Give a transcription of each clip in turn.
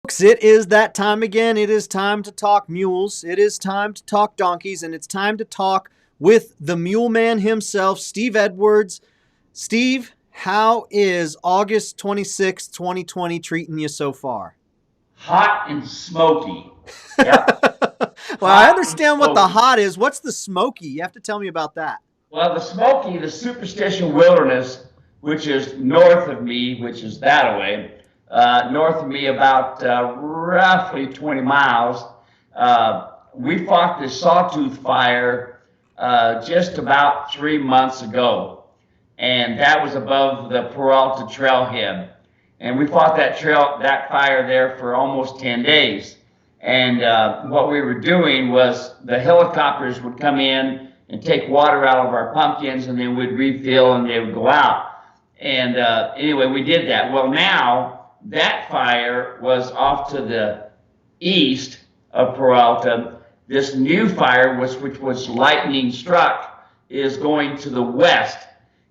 Folks, it is that time again. It is time to talk mules. It is time to talk donkeys, and it's time to talk with the mule man himself, Steve Edwards. Steve, how is August 26th, 2020 treating you so far? Hot and smoky. Yep. Well, I Hot and understand what the smoky. hot is. What's the smoky? You have to tell me about that. Well, the Smoky, the Superstition Wilderness, which is north of me, which is that way, north of me about roughly 20 miles, we fought this sawtooth fire just about 3 months ago. And that was above the Peralta trailhead. And we fought that fire there for almost 10 days. And what we were doing was the helicopters would come in and take water out of our pumpkins, and then we'd refill and they would go out. And anyway, we did that. Well, now that fire was off to the east of Peralta. This new fire, which was lightning struck, is going to the west.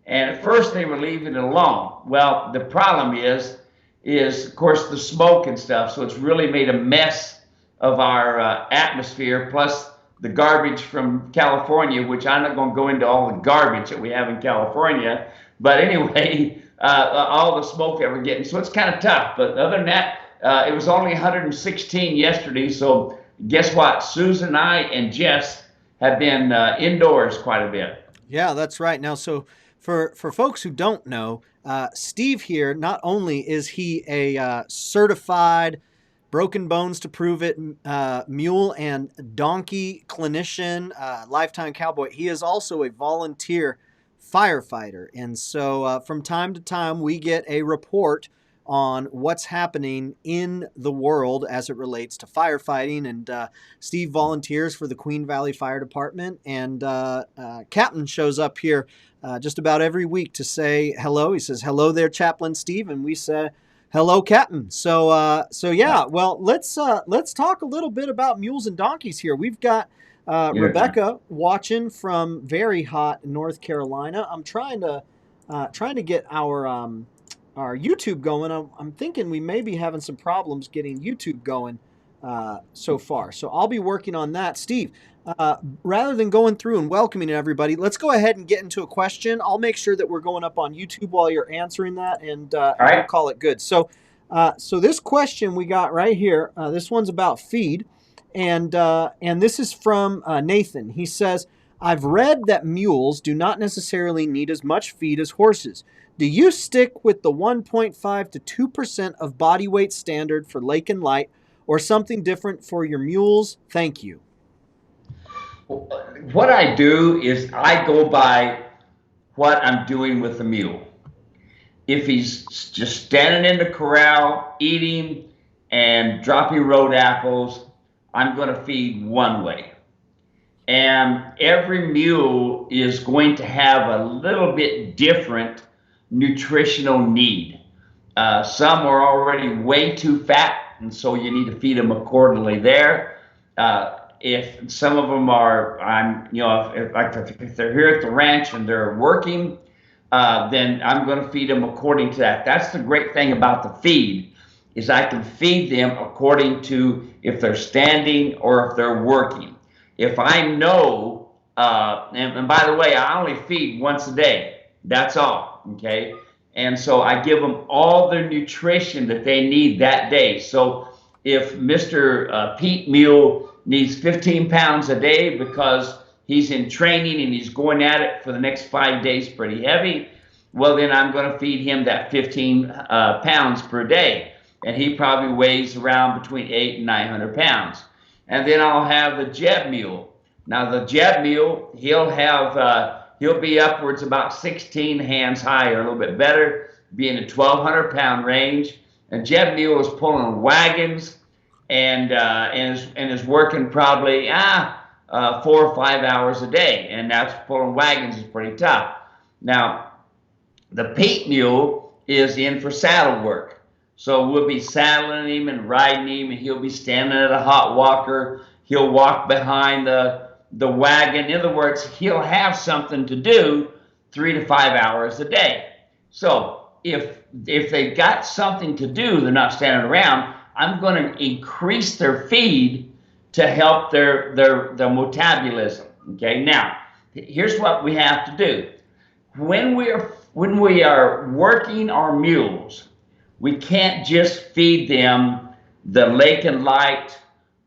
And at first they were leaving it alone. Well, the problem is of course the smoke and stuff. So it's really made a mess of our atmosphere. Plus the garbage from California, which I'm not going to go into all the garbage that we have in California. But anyway, all the smoke that we're getting. So it's kind of tough. But other than that, it was only 116 yesterday. So guess what? Susan and I and Jess have been indoors quite a bit. Yeah, that's right. Now, so for folks who don't know, Steve here, not only is he a certified broken bones to prove it mule and donkey clinician, lifetime cowboy, he is also a volunteer firefighter. And so from time to time, we get a report on what's happening in the world as it relates to firefighting. And Steve volunteers for the Queen Valley Fire Department. And Captain shows up here just about every week to say hello. He says, "Hello there, Chaplain Steve," and we say, "Hello, Captain." So yeah. Well, let's talk a little bit about mules and donkeys here. We've got Yeah. Rebecca watching from very hot North Carolina. I'm trying to get our YouTube going. I'm thinking we may be having some problems getting YouTube going so far. So I'll be working on that. Steve, rather than going through and welcoming everybody, let's go ahead and get into a question. I'll make sure that we're going up on YouTube while you're answering that, All and we'll right. call it good. So this question we got right here, this one's about feed, and this is from Nathan. He says, "I've read that mules do not necessarily need as much feed as horses. Do you stick with the 1.5 to 2% of body weight standard for Lake and Light, or something different for your mules? Thank you." What I do is I go by what I'm doing with the mule. If he's just standing in the corral eating and dropping road apples, I'm going to feed one way. And every mule is going to have a little bit different nutritional need. Some are already way too fat, and so you need to feed them accordingly there. If some of them are, if they're here at the ranch and they're working, then I'm going to feed them according to that. That's the great thing about the feed is I can feed them according to if they're standing or if they're working. If I know, and by the way, I only feed once a day. That's all. Okay. And so I give them all their nutrition that they need that day. So if Mr. Pete Mule needs 15 pounds a day because he's in training and he's going at it for the next 5 days pretty heavy, well, then I'm going to feed him that 15 pounds per day. And he probably weighs around between 8 and 900 pounds. And then I'll have the Jeb Mule. Now, the Jeb Mule, he'll be upwards about 16 hands high or a little bit better, be in the 1,200 pound range. And Jeb Mule is pulling wagons and is working probably 4 or 5 hours a day, and that's pulling wagons is pretty tough. Now, the Pete Mule is in for saddle work, so we'll be saddling him and riding him, and he'll be standing at a hot walker. He'll walk behind the wagon. In other words, he'll have something to do 3 to 5 hours a day. So if they've got something to do, they're not standing around. I'm going to increase their feed to help their metabolism. Okay, now here's what we have to do. When we are working our mules, we can't just feed them the Lake and Light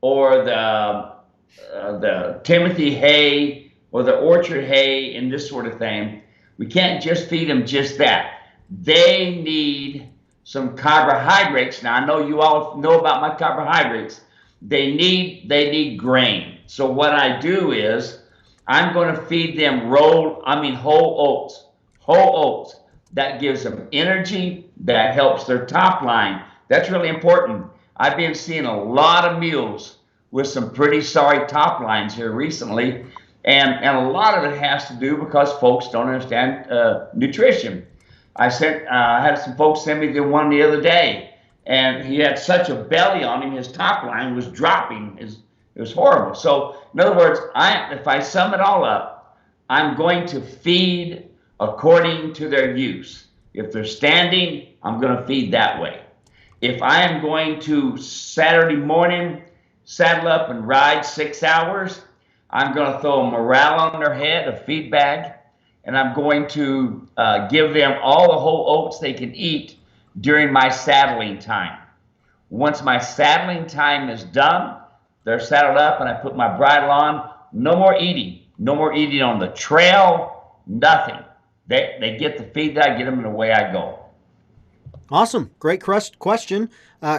or the Timothy hay or the orchard hay and this sort of thing. We can't just feed them just that. They need some carbohydrates. Now I know you all know about my carbohydrates. They need grain. So what I do is I'm going to feed them whole oats. Whole oats. That gives them energy. That helps their top line. That's really important. I've been seeing a lot of mules with some pretty sorry top lines here recently, and a lot of it has to do because folks don't understand nutrition. I had some folks send me the one the other day, and he had such a belly on him, his top line was dropping. It was horrible. So, in other words, if I sum it all up, I'm going to feed according to their use. If they're standing, I'm going to feed that way. If I am going to Saturday morning saddle up and ride 6 hours, I'm going to throw a morale on their head, a feed bag, and I'm going to give them all the whole oats they can eat during my saddling time. Once my saddling time is done, they're saddled up and I put my bridle on. No more eating. No more eating on the trail. Nothing. They get the feed that I get them and away I go. Awesome. Great question.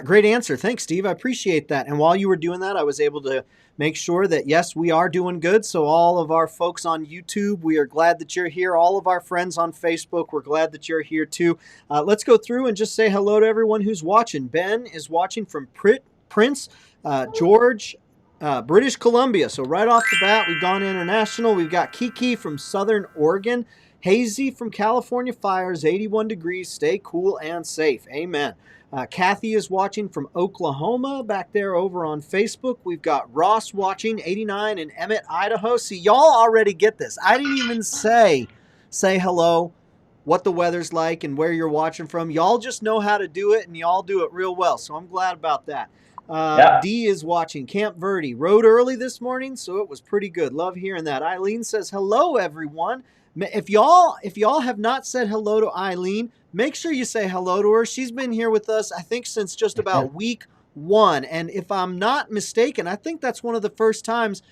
Great answer. Thanks, Steve. I appreciate that. And while you were doing that, I was able to make sure that, yes, we are doing good. So all of our folks on YouTube, we are glad that you're here. All of our friends on Facebook, we're glad that you're here too. Let's go through and just say hello to everyone who's watching. Ben is watching from Prince George, British Columbia. So right off the bat, we've gone international. We've got Kiki from Southern Oregon. Hazy from California fires, 81 degrees. Stay cool and safe. Amen. Kathy is watching from Oklahoma back there over on Facebook. We've got Ross watching, 89 in Emmett, Idaho. See, y'all already get this. I didn't even say hello, what the weather's like, and where you're watching from. Y'all just know how to do it, and y'all do it real well. So I'm glad about that. D is watching Camp Verde. Rode early this morning, so it was pretty good. Love hearing that. Eileen says, hello, everyone. If y'all have not said hello to Eileen, make sure you say hello to her. She's been here with us, I think, since just about week 1. And if I'm not mistaken, I think that's one of the first times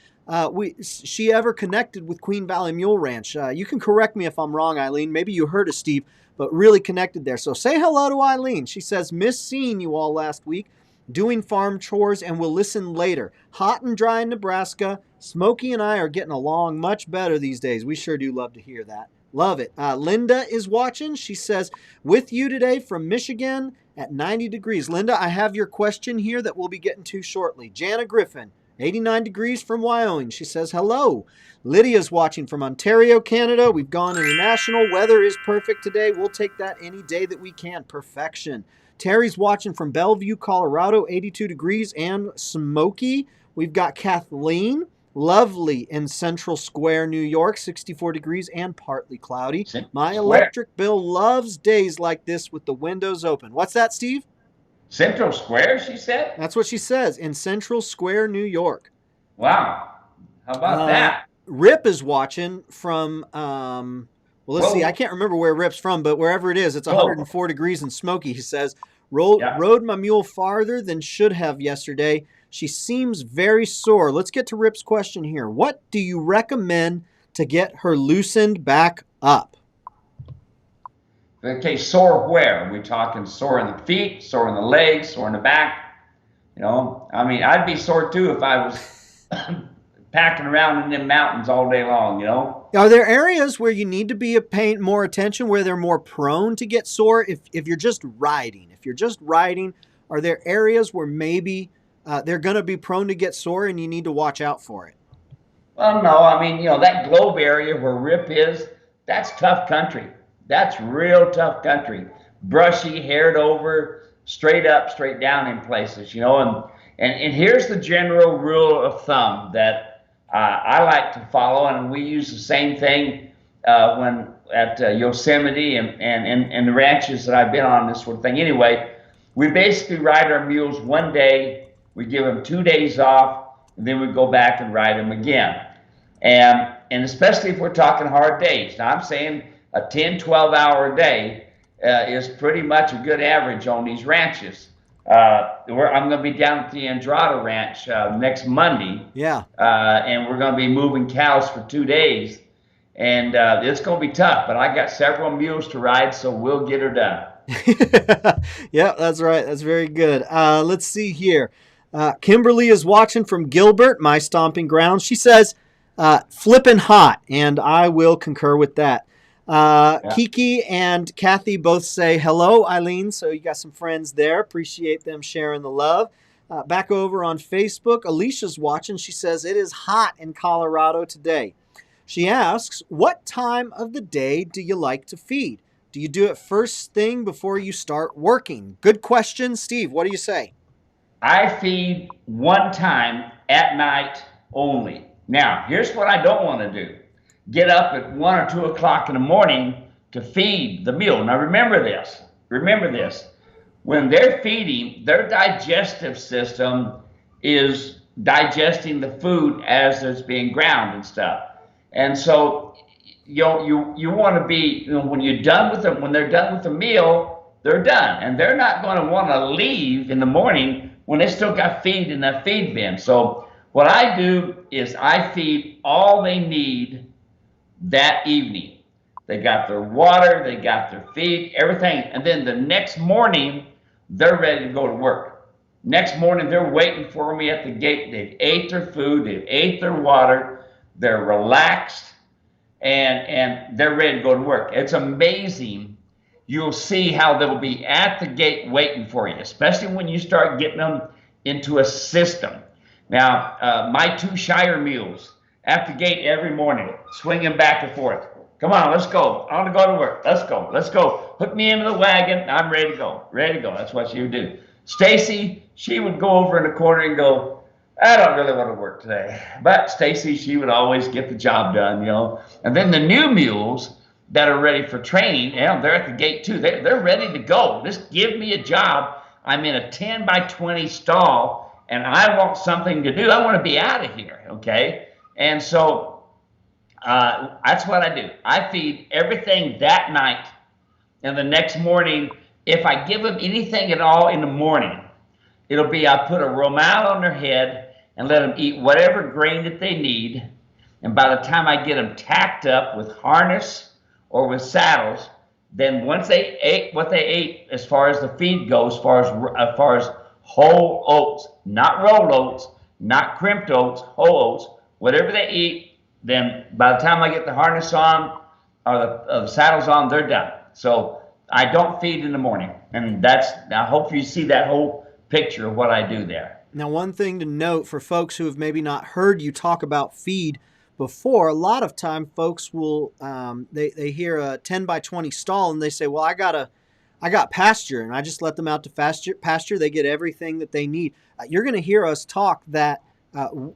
she ever connected with Queen Valley Mule Ranch. You can correct me if I'm wrong, Eileen. Maybe you heard of Steve, but really connected there. So say hello to Eileen. She says, miss seeing you all last week, doing farm chores, and will listen later. Hot and dry in Nebraska. Smokey and I are getting along much better these days. We sure do love to hear that. Love it. Linda is watching. She says, with you today from Michigan at 90 degrees. Linda, I have your question here that we'll be getting to shortly. Jana Griffin, 89 degrees from Wyoming. She says, hello. Lydia's watching from Ontario, Canada. We've gone international. Weather is perfect today. We'll take that any day that we can. Perfection. Terry's watching from Bellevue, Colorado, 82 degrees and smoky. We've got Kathleen, lovely in Central Square, New York, 64 degrees and partly cloudy. My electric bill loves days like this with the windows open. What's that, Steve? Central Square, she said? That's what she says, in Central Square, New York. Wow. How about that? Rip is watching from, well, let's see. I can't remember where Rip's from, but wherever it is, it's 104 degrees and smoky, he says. Rode my mule farther than should have yesterday. She seems very sore. Let's get to Rip's question here. What do you recommend to get her loosened back up? Okay, sore where? Are we talking sore in the feet, sore in the legs, sore in the back? You know, I mean, I'd be sore too if I was packing around in them mountains all day long, you know? Are there areas where you need to be paying more attention, where they're more prone to get sore if you're just riding? If you're just riding, are there areas where maybe they're going to be prone to get sore and you need to watch out for it? Well, no, I mean, you know, that globe area where Rip is, that's tough country. That's real tough country. Brushy, haired over, straight up, straight down in places, you know. And here's the general rule of thumb that I like to follow, and we use the same thing when at Yosemite and the ranches that I've been on, this sort of thing. Anyway, We basically ride our mules one day, we give them 2 days off, and then we go back and ride them again. And especially if we're talking hard days. Now I'm saying a 10, 12-hour day is pretty much a good average on these ranches. I'm going to be down at the Andrada Ranch next Monday, Yeah. and we're going to be moving cows for 2 days. And it's going to be tough, but I got several mules to ride, so we'll get her done. Yeah, that's right. That's very good. Let's see here. Kimberly is watching from Gilbert, my stomping ground. She says, flippin' hot, and I will concur with that. Yeah. Kiki and Kathy both say hello, Eileen. So you got some friends there. Appreciate them sharing the love. Back over on Facebook, Alicia's watching. She says, it is hot in Colorado today. She asks, what time of the day do you like to feed? Do you do it first thing before you start working? Good question. Steve, what do you say? I feed one time at night only. Now, here's what I don't want to do. Get up at 1 or 2 o'clock in the morning to feed the mule. Now remember this. Remember this. When they're feeding, their digestive system is digesting the food as it's being ground and stuff. And so you want to be, when you're done with them, when they're done with the meal, they're done. And they're not going to want to leave in the morning when they still got feed in that feed bin. So what I do is I feed all they need that evening. They got their water, they got their feed, everything. And then the next morning, they're ready to go to work. Next morning, they're waiting for me at the gate. They've ate their food, they've ate their water, they're relaxed, and they're ready to go to work. It's amazing. You'll see how they'll be at the gate waiting for you, especially when you start getting them into a system. Now, my 2 Shire mules at the gate every morning, swinging back and forth. Come on, let's go. I want to go to work. Let's go. Let's go. Hook me into the wagon. I'm ready to go. Ready to go. That's what she would do. Stacy, she would go over in the corner and go, I don't really want to work today. But Stacy, she would always get the job done, And then the new mules that are ready for training, they're at the gate too. They're ready to go. Just give me a job. I'm in a 10 by 20 stall, and I want something to do. I want to be out of here, okay? And so that's what I do. I feed everything that night, and the next morning, if I give them anything at all in the morning, it'll be I put a romal on their head and let them eat whatever grain that they need. And by the time I get them tacked up with harness or with saddles, then once they ate what they ate, as far as the feed goes, as far as whole oats, not rolled oats, not crimped oats, whole oats, whatever they eat, then by the time I get the harness on or the saddles on, they're done. So I don't feed in the morning, and I hope you see that whole picture of what I do there. Now, one thing to note for folks who have maybe not heard you talk about feed before, a lot of time folks will they hear a 10 by 20 stall and they say, well, I got pasture, and I just let them out to pasture. They get everything that they need. You're going to hear us talk that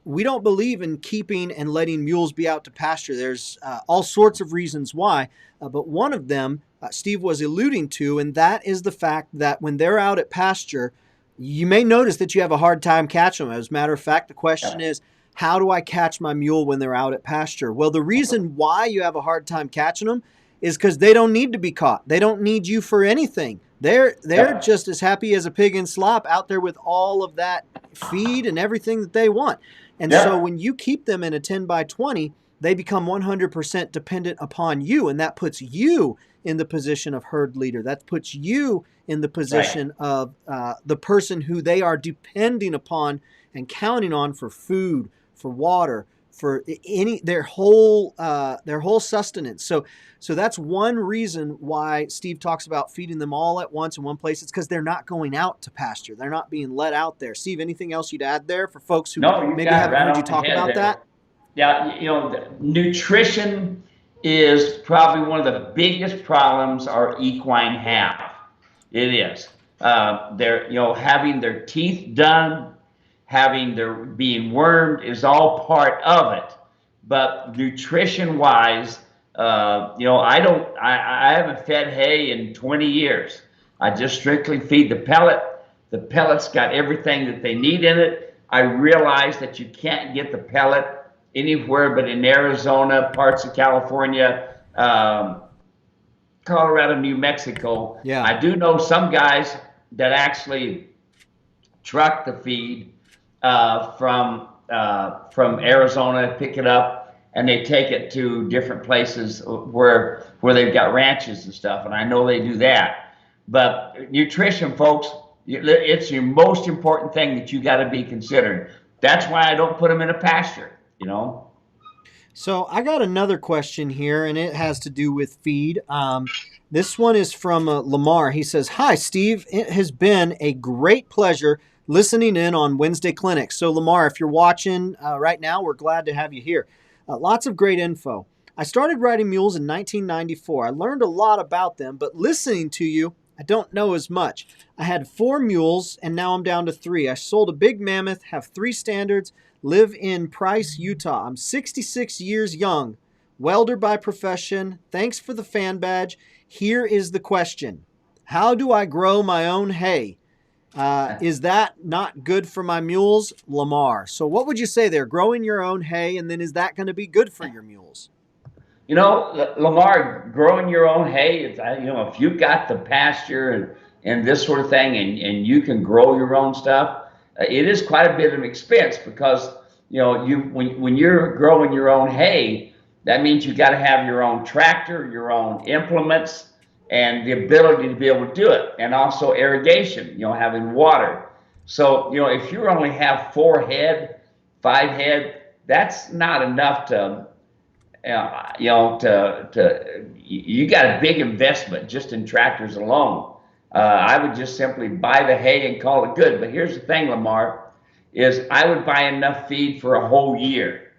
we don't believe in keeping and letting mules be out to pasture. There's all sorts of reasons why, but one of them Steve was alluding to, and that is the fact that when they're out at pasture, you may notice that you have a hard time catching them. As a matter of fact, the question is, how do I catch my mule when they're out at pasture? Well, the reason why you have a hard time catching them is because they don't need to be caught. They don't need you for anything. They're just as happy as a pig in slop out there with all of that feed and everything that they want. And so when you keep them in a 10 by 20, they become 100% dependent upon you, and that puts you in the position of herd leader. That puts you in the position of the person who they are depending upon and counting on for food, for water, for their whole sustenance. So that's one reason why Steve talks about feeding them all at once in one place. It's because they're not going out to pasture. They're not being let out there. Steve, anything else you'd add there for folks who maybe haven't heard you talk about that? Yeah, nutrition is probably one of the biggest problems our equine have. It is. They're having their teeth done, having their being wormed is all part of it. But nutrition wise, I haven't fed hay in 20 years. I just strictly feed the pellet. The pellet's got everything that they need in it. I realize that you can't get the pellet anywhere but in Arizona, parts of California, Colorado, New Mexico. Yeah. I do know some guys that actually truck the feed from Arizona, pick it up, and they take it to different places where they've got ranches and stuff. And I know they do that. But nutrition, folks, it's your most important thing that you got to be considered. That's why I don't put them in a pasture. You know. So I got another question here, and it has to do with feed. This one is from Lamar. He says, "Hi, Steve. It has been a great pleasure listening in on Wednesday Clinic." So Lamar, if you're watching right now, we're glad to have you here. Lots of great info. I started riding mules in 1994. I learned a lot about them, but listening to you, I don't know as much. I had 4 mules, and now I'm down to 3. I sold a big mammoth, have 3 standards, live in Price, Utah. I'm 66 years young, welder by profession. Thanks for the fan badge. Here is the question. How do I grow my own hay? Is that not good for my mules? Lamar. So what would you say there? Growing your own hay, and then is that going to be good for your mules? You know, Lamar, growing your own hay, if you got the pasture and this sort of thing, and you can grow your own stuff, it is quite a bit of expense because, when you're growing your own hay, that means you got to have your own tractor, your own implements, and the ability to be able to do it, and also irrigation, having water. So, if you only have 4 head, 5 head, that's not enough to you got a big investment just in tractors alone. I would just simply buy the hay and call it good. But here's the thing, Lamar, is I would buy enough feed for a whole year.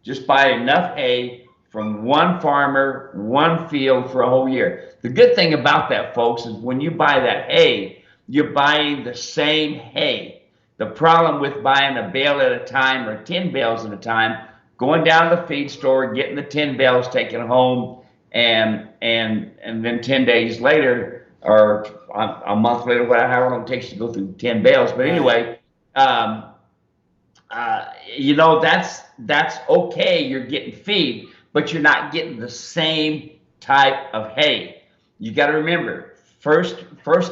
Just buy enough hay from one farmer, one field for a whole year. The good thing about that, folks, is when you buy that hay, you're buying the same hay. The problem with buying a bale at a time or 10 bales at a time, going down to the feed store, getting the 10 bales taken home, and then 10 days later or a month later, however long it takes to go through 10 bales. But anyway, that's okay. You're getting feed, but you're not getting the same type of hay. You got to remember, first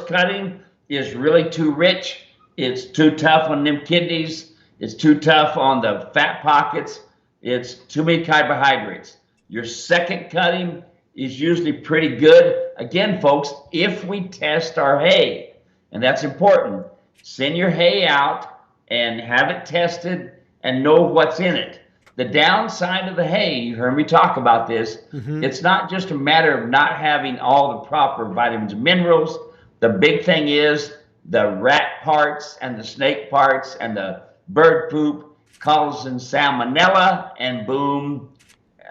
cutting is really too rich. It's too tough on them kidneys. It's too tough on the fat pockets. It's too many carbohydrates. Your second cutting is usually pretty good. Again, folks, if we test our hay, and that's important, send your hay out and have it tested and know what's in it. The downside of the hay, you heard me talk about this, it's not just a matter of not having all the proper vitamins and minerals. The big thing is the rat parts and the snake parts and the bird poop causing salmonella, and boom,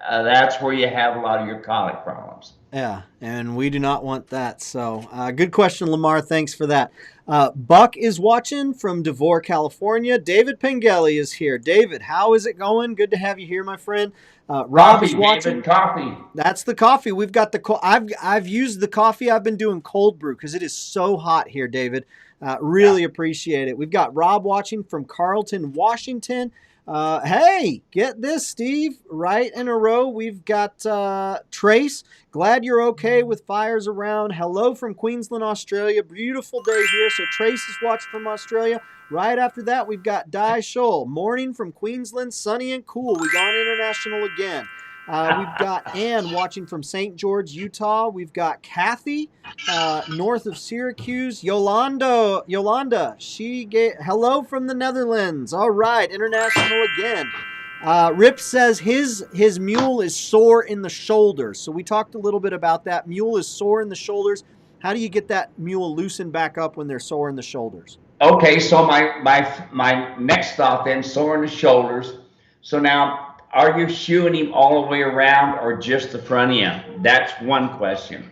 that's where you have a lot of your colic problems. Yeah, and we do not want that. So good question, Lamar. Thanks for that. Buck is watching from Devore, California. David Pengelly is here. David, how is it going? Good to have you here, my friend. Rob is watching. David, coffee. That's the coffee. We've got the I've used the coffee. I've been doing cold brew because it is so hot here, David. Really appreciate it. We've got Rob watching from Carlton, Washington. Hey, get this, Steve. Right in a row, we've got Trace. Glad you're okay with fires around. Hello from Queensland, Australia. Beautiful day here. So Trace is watching from Australia. Right after that, we've got Di Scholl. Morning from Queensland, sunny and cool. We've gone international again. We've got Ann watching from St. George, Utah. We've got Kathy north of Syracuse. Yolanda, hello from the Netherlands. All right, international again. Rip says his mule is sore in the shoulders. So we talked a little bit about that. Mule is sore in the shoulders. How do you get that mule loosened back up when they're sore in the shoulders? Okay, so my next thought then, sore in the shoulders. So now, are you shoeing him all the way around or just the front end? That's one question.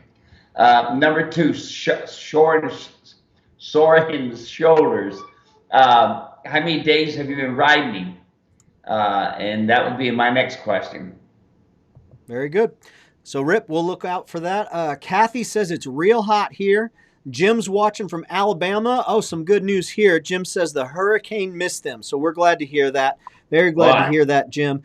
Number 2, sore in the shoulders. How many days have you been riding him? And that would be my next question. Very good. So, Rip, we'll look out for that. Kathy says it's real hot here. Jim's watching from Alabama. Oh, some good news here. Jim says the hurricane missed them. So we're glad to hear that. Very glad to hear that, Jim.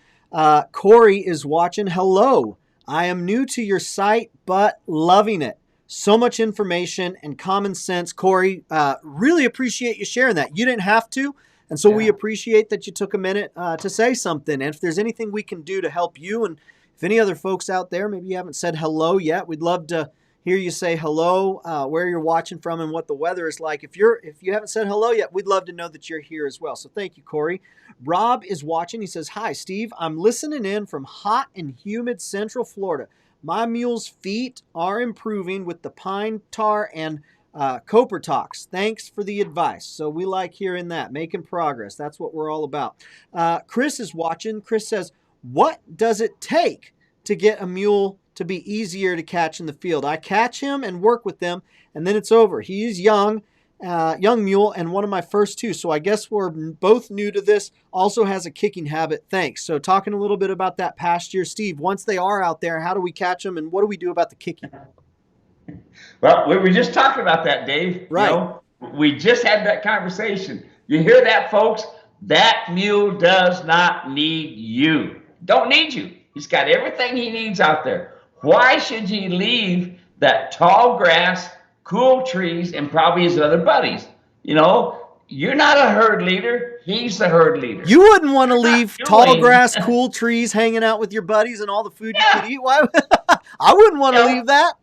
Corey is watching. Hello. I am new to your site, but loving it. So much information and common sense. Corey, really appreciate you sharing that. You didn't have to. And so we appreciate that you took a minute to say something. And if there's anything we can do to help you, and if any other folks out there, maybe you haven't said hello yet, we'd love to hear you say hello, where you're watching from, and what the weather is like. If you haven't said hello yet, we'd love to know that you're here as well. So thank you, Corey. Rob is watching. He says, "Hi, Steve. I'm listening in from hot and humid Central Florida. My mule's feet are improving with the pine tar and Copper Talks. Thanks for the advice." So we like hearing that, making progress. That's what we're all about. Chris is watching. Chris says, "What does it take to get a mule to be easier to catch in the field? I catch him and work with them, and then it's over. He's young mule, and one of my first two. So I guess we're both new to this. Also has a kicking habit. Thanks." So talking a little bit about that Pasture. Steve, once they are out there, how do we catch them, and what do we do about the kicking? Well, we were just talking about that, Dave. Right. You know, we just had that conversation. You hear that, folks? That mule does not need you. Don't need you. He's got everything he needs out there. Why should you leave that tall grass, cool trees, and probably his other buddies? You know, you're not a herd leader. He's the herd leader. You wouldn't want to leave tall grass, cool trees, hanging out with your buddies and all the food you could eat. Why? I wouldn't want to leave that.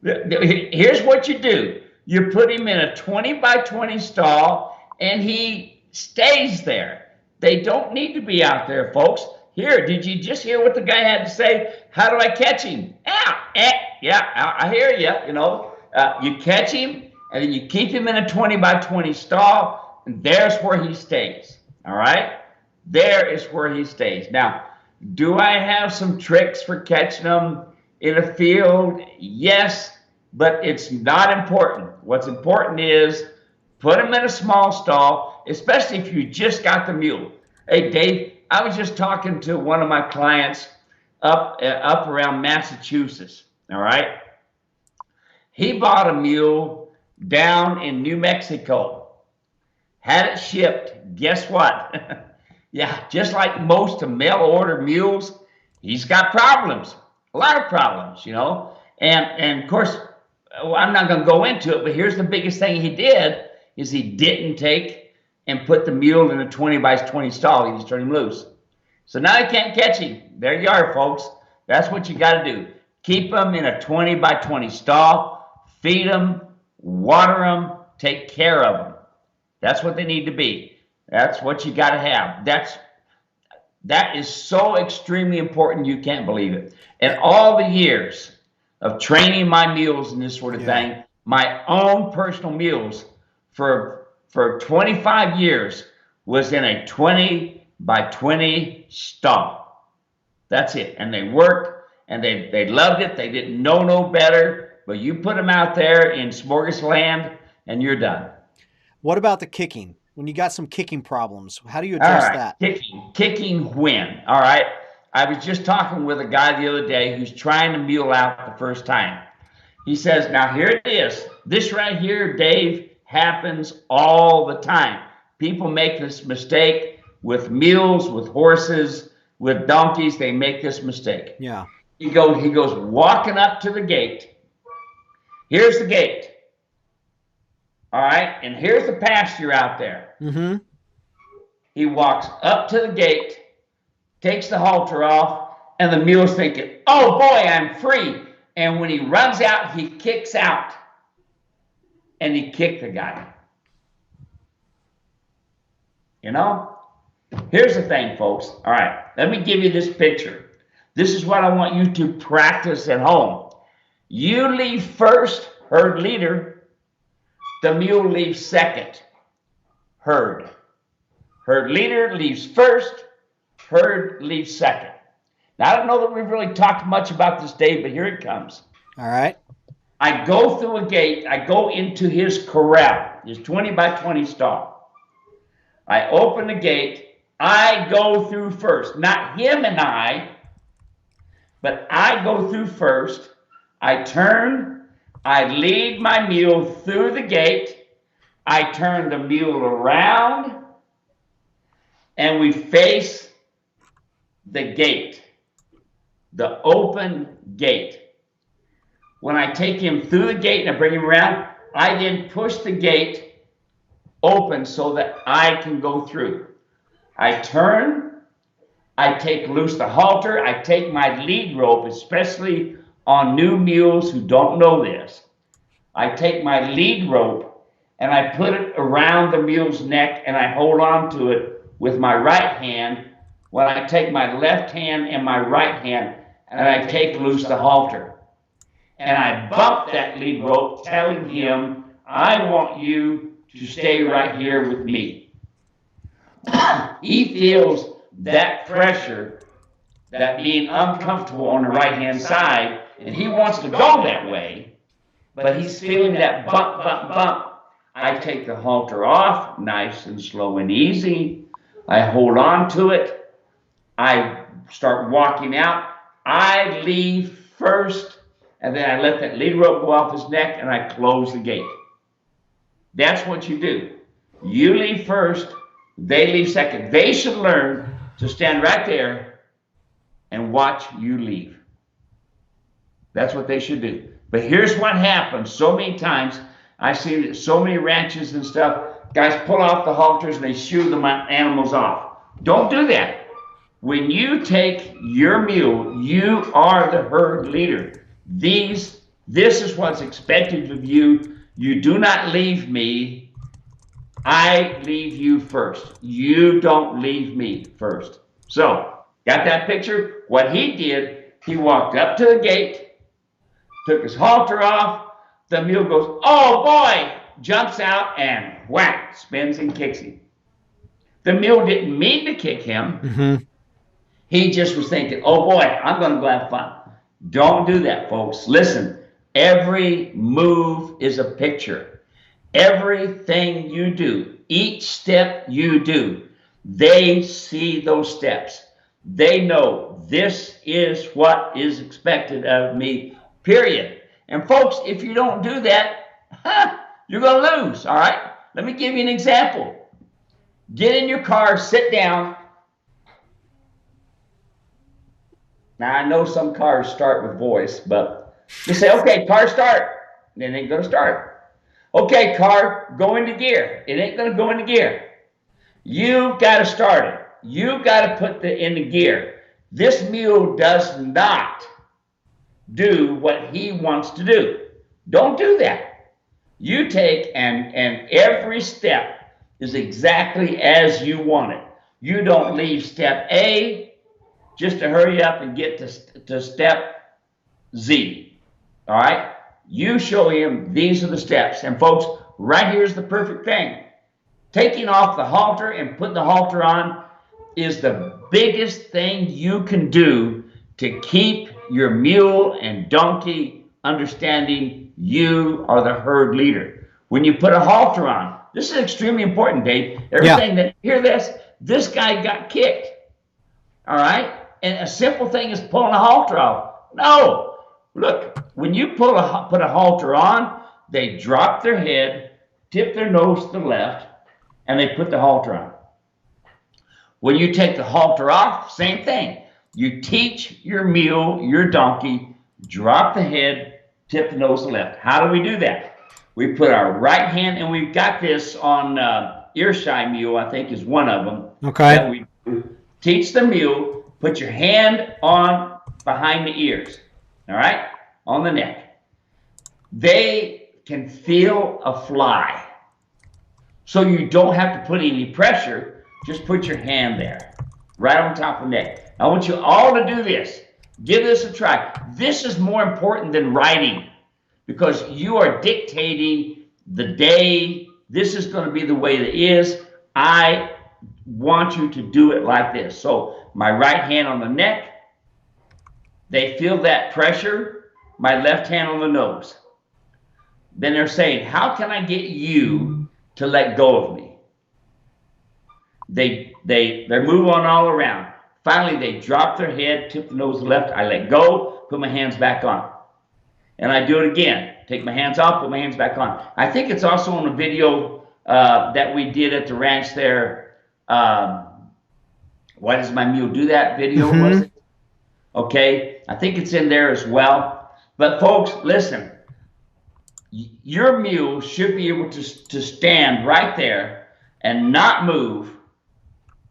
Here's what you do. You put him in a 20 by 20 stall, and he stays there. They don't need to be out there, folks. Here, did you just hear what the guy had to say? How do I catch him? Yeah, I hear you. You know, you catch him, and then you keep him in a 20 by 20 stall, and there's where he stays. All right? There is where he stays. Now, do I have some tricks for catching them in a field? Yes, but it's not important. What's important is put them in a small stall, especially if you just got the mule. Hey, Dave, I was just talking to one of my clients up around Massachusetts, all right? He bought a mule down in New Mexico, had it shipped. Guess what? Yeah, just like most of mail-order mules, he's got problems. A lot of problems, you know. And of course, I'm not going to go into it, but here's the biggest thing he did is he didn't take and put the mule in a 20 by 20 stall. He just turned him loose. So now he can't catch him. There you are, folks. That's what you got to do. Keep them in a 20 by 20 stall, feed them, water them, take care of them. That's what they need to be. That's what you got to have. That is so extremely important, you can't believe it. And all the years of training my mules and this sort of thing, my own personal mules for 25 years was in a 20 by 20 stall. That's it. And they worked, and they loved it. They didn't know no better. But you put them out there in smorgasbord land, and you're done. What about the kicking? When you got some kicking problems, how do you address that? Kicking when? All right. I was just talking with a guy the other day who's trying to mule out the first time. He says, now here it is. This right here, Dave, happens all the time. People make this mistake with mules, with horses, with donkeys. They make this mistake. Yeah. He goes walking up to the gate. Here's the gate. All right. And here's the pasture out there. Mm-hmm. He walks up to the gate, takes the halter off, and the mule's thinking, oh boy, I'm free. And when he runs out, he kicks out. And he kicked the guy. You know? Here's the thing, folks. All right, let me give you this picture. This is what I want you to practice at home. You leave first, herd leader. The mule leaves second, herd. Herd leader leaves first, herd leaves second. Now, I don't know that we've really talked much about this, Dave, but here it comes. All right. I go through a gate. I go into his corral, his 20 by 20 stall. I open the gate. I go through first. Not him and I, but I go through first. I turn. I lead my mule through the gate. I turn the mule around, and we face the gate, the open gate. When I take him through the gate and I bring him around, I then push the gate open so that I can go through. I turn, I take loose the halter, I take my lead rope, especially on new mules who don't know this. I take my lead rope and I put it around the mule's neck and I hold on to it with my right hand when I take my left hand and my right hand and I take loose the halter. And I bump that lead rope telling him, I want you to stay right here with me. He feels that pressure, that being uncomfortable on the right-hand side, and he wants to go that way, but he's feeling that bump, bump, bump. I take the halter off, nice and slow and easy. I hold on to it. I start walking out. I leave first, and then I let that lead rope go off his neck, and I close the gate. That's what you do. You leave first, they leave second. They should learn to stand right there and watch you leave. That's what they should do. But here's what happens so many times. I've seen it so many ranches and stuff. Guys pull off the halters and they shoo the animals off. Don't do that. When you take your mule, you are the herd leader. This is what's expected of you. You do not leave me. I leave you first. You don't leave me first. So, got that picture? What he did, he walked up to the gate, took his halter off. The mule goes, oh boy, jumps out and whack, spins and kicks him. The mule didn't mean to kick him. Mm-hmm. He just was thinking, oh boy, I'm going to go have fun. Don't do that, folks. Listen, every move is a picture. Everything you do, each step you do, they see those steps. They know this is what is expected of me, period. And folks, if you don't do that, you're going to lose, all right? Let me give you an example. Get in your car, sit down. Now, I know some cars start with voice, but you say, okay, car start. And it ain't going to start. Okay, car, go into gear. It ain't going to go into gear. You've got to start it. You've got to put it into gear. This mule does not do what he wants to do. Don't do that. You take and every step is exactly as you want it. You don't leave step A just to hurry up and get to step Z. All right? You show him these are the steps. And folks, right here's the perfect thing. Taking off the halter and putting the halter on is the biggest thing you can do to keep your mule and donkey understanding you are the herd leader. When you put a halter on, this is extremely important, Dave. Everything that hear this guy got kicked. All right? And a simple thing is pulling a halter off. No. Look, when you put a halter on, they drop their head, tip their nose to the left, and they put the halter on. When you take the halter off, same thing. You teach your mule, your donkey, drop the head, tip the nose to the left. How do we do that? We put our right hand, and we've got this on ear-shy mule, I think is one of them. Okay. That we teach the mule, put your hand on behind the ears, all right, on the neck. They can feel a fly. So you don't have to put any pressure. Just put your hand there, right on top of the neck. I want you all to do this. Give this a try. This is more important than writing because you are dictating the day. This is going to be the way it is. I want you to do it like this. So my right hand on the neck. They feel that pressure. My left hand on the nose. Then they're saying, how can I get you to let go of me? They move on all around. Finally, they drop their head, tip the nose to the left. I let go, put my hands back on. And I do it again. Take my hands off, put my hands back on. I think it's also on a video that we did at the ranch there. Why does my mule do that video? Was Mm-hmm. it? Okay. I think it's in there as well. But folks, listen, your mule should be able to stand right there and not move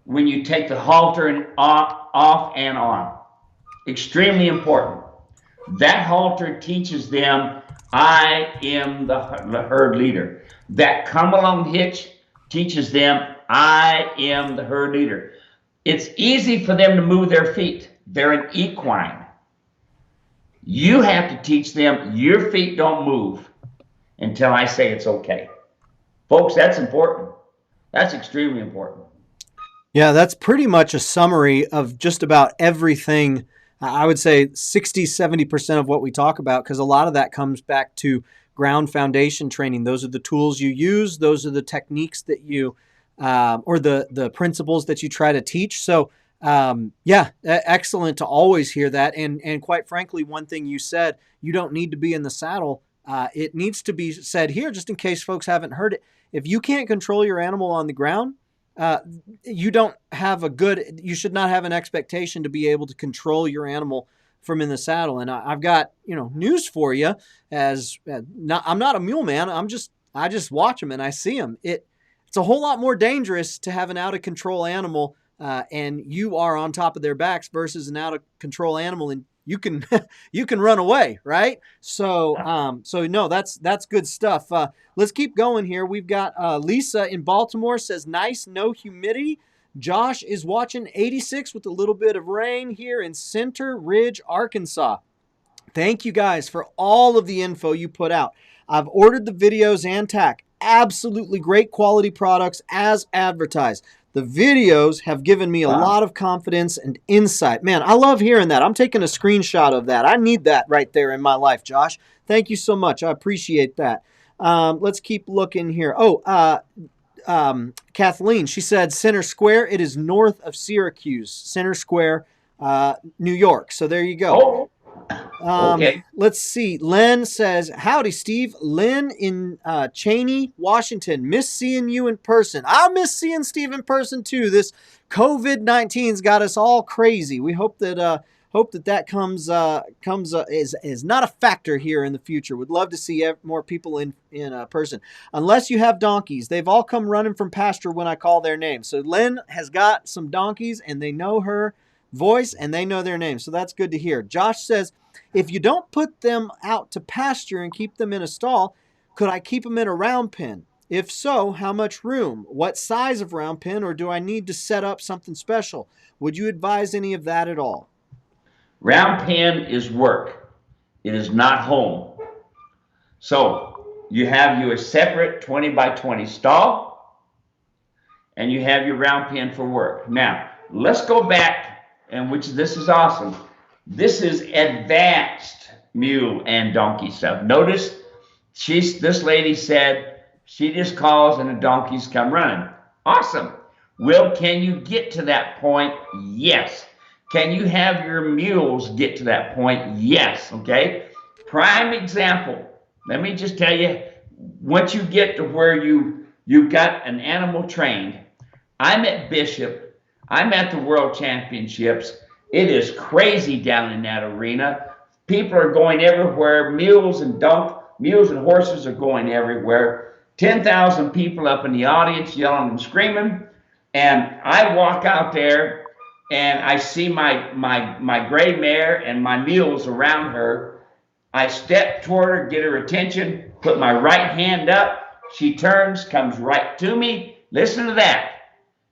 when you take the halter and off and on. Extremely important. That halter teaches them, I am the herd leader. That come along hitch teaches them, I am the herd leader. It's easy for them to move their feet. They're an equine. You have to teach them, your feet don't move until I say it's okay. Folks, that's important. That's extremely important. Yeah, that's pretty much a summary of just about everything. I would say 60, 70% of what we talk about, because a lot of that comes back to ground foundation training. Those are the tools you use. Those are the techniques that you, or the principles that you try to teach. So, yeah, excellent to always hear that. And quite frankly, one thing you said, you don't need to be in the saddle. It needs to be said here, just in case folks haven't heard it. If you can't control your animal on the ground, uh, you don't have you should not have an expectation to be able to control your animal from in the saddle. And I've got, news for you I'm not a mule man. I just watch them and I see them. It's a whole lot more dangerous to have an out of control animal, and you are on top of their backs versus an out of control animal and you can you can run away, right? So no, that's good stuff. Let's keep going here. We've got Lisa in Baltimore says nice, no humidity. Josh is watching 86 with a little bit of rain here in Center Ridge, Arkansas. Thank you guys for all of the info you put out. I've ordered the videos and tack. Absolutely great quality products as advertised. The videos have given me a Wow. lot of confidence and insight. Man, I love hearing that. I'm taking a screenshot of that. I need that right there in my life, Josh. Thank you so much. I appreciate that. Let's keep looking here. Kathleen, she said Center Square. It is north of Syracuse. Center Square, New York. So there you go. Okay. Let's see. Len says, howdy, Steve. Len in Cheney, Washington. Miss seeing you in person. I miss seeing Steve in person too. This COVID-19's got us all crazy. We hope that comes is not a factor here in the future. Would love to see more people in person. Unless you have donkeys. They've all come running from pasture when I call their name. So Len has got some donkeys and they know her voice and they know their name. So that's good to hear. Josh says, if you don't put them out to pasture and keep them in a stall, could I keep them in a round pen? If so, how much room? What size of round pen, or do I need to set up something special? Would you advise any of that at all? Round pen is work. It is not home. So you have your separate 20 by 20 stall and you have your round pen for work. Now, let's go back, and this is awesome. This is advanced mule and donkey stuff. Notice this lady said she just calls and the donkeys come running. Awesome. Well, can you get to that point? Yes. Can you have your mules get to that point? Yes. Okay. Prime example. Let me just tell you, once you get to where you've got an animal trained, I'm at Bishop. I'm at the World Championships. It is crazy down in that arena. People are going everywhere. Mules and horses are going everywhere. 10,000 people up in the audience yelling and screaming. And I walk out there and I see my gray mare and my mules around her. I step toward her, get her attention, put my right hand up. She turns, comes right to me. Listen to that.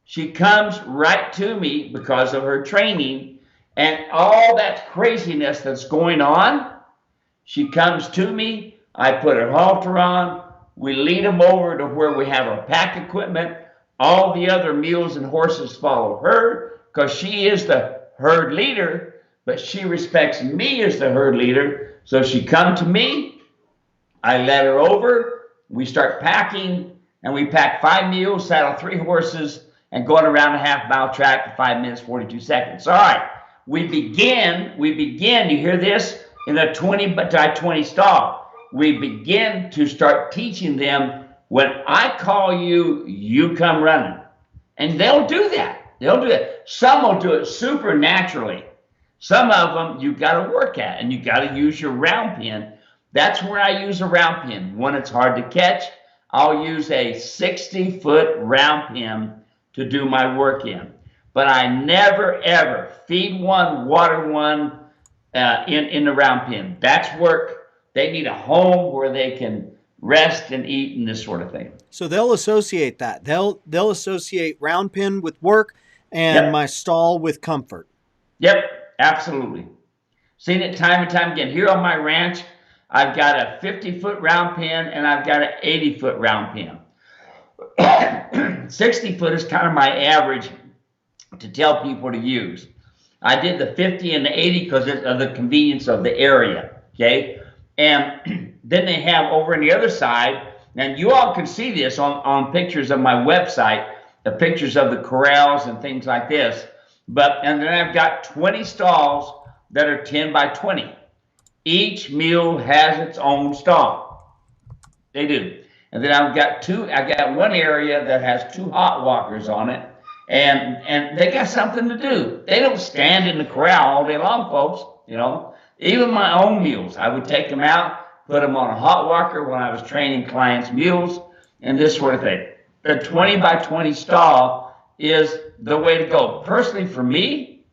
She comes right to me because of her training and all that craziness that's going on. She comes to me. I put her halter on. We lead them over to where we have our pack equipment. All the other mules and horses follow her because she is the herd leader, but she respects me as the herd leader. So she comes to me. I let her over. We start packing, and we pack 5 mules, saddle 3 horses, and going around a half-mile track for 5 minutes, 42 seconds. All right. We begin, you hear this? in a 20 by 20 stall. We begin to start teaching them, when I call you, you come running. And they'll do that. They'll do it. Some will do it supernaturally. Some of them you got to work at, and you got to use your round pin. That's where I use a round pin. When it's hard to catch, I'll use a 60-foot round pin to do my work in. But I never ever feed one, water one in the round pen. That's work. They need a home where they can rest and eat and this sort of thing. So they'll associate that. They'll associate round pin with work and my Yep. stall with comfort. Yep. Absolutely. Seen it time and time again. Here on my ranch, I've got a 50-foot round pin and I've got an 80-foot round pin. 60-foot is kind of my average to tell people to use. I did the 50 and the 80 because of the convenience of the area, okay? And then they have over on the other side, and you all can see this on pictures of my website, the pictures of the corrals and things like this. And then I've got 20 stalls that are 10 by 20. Each mule has its own stall. They do. And then I've got one area that has 2 hot walkers on it. And they got something to do. They don't stand in the corral all day long, folks. Even my own mules, I would take them out, put them on a hot walker when I was training clients' mules, and this sort of thing. The 20 by 20 stall is the way to go. Personally, for me,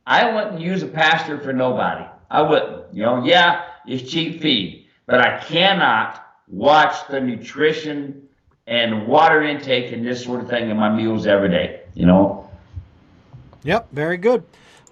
I wouldn't use a pasture for nobody. I wouldn't. Yeah, it's cheap feed, but I cannot watch the nutrition and water intake and this sort of thing in my mules every day. Yep, very good.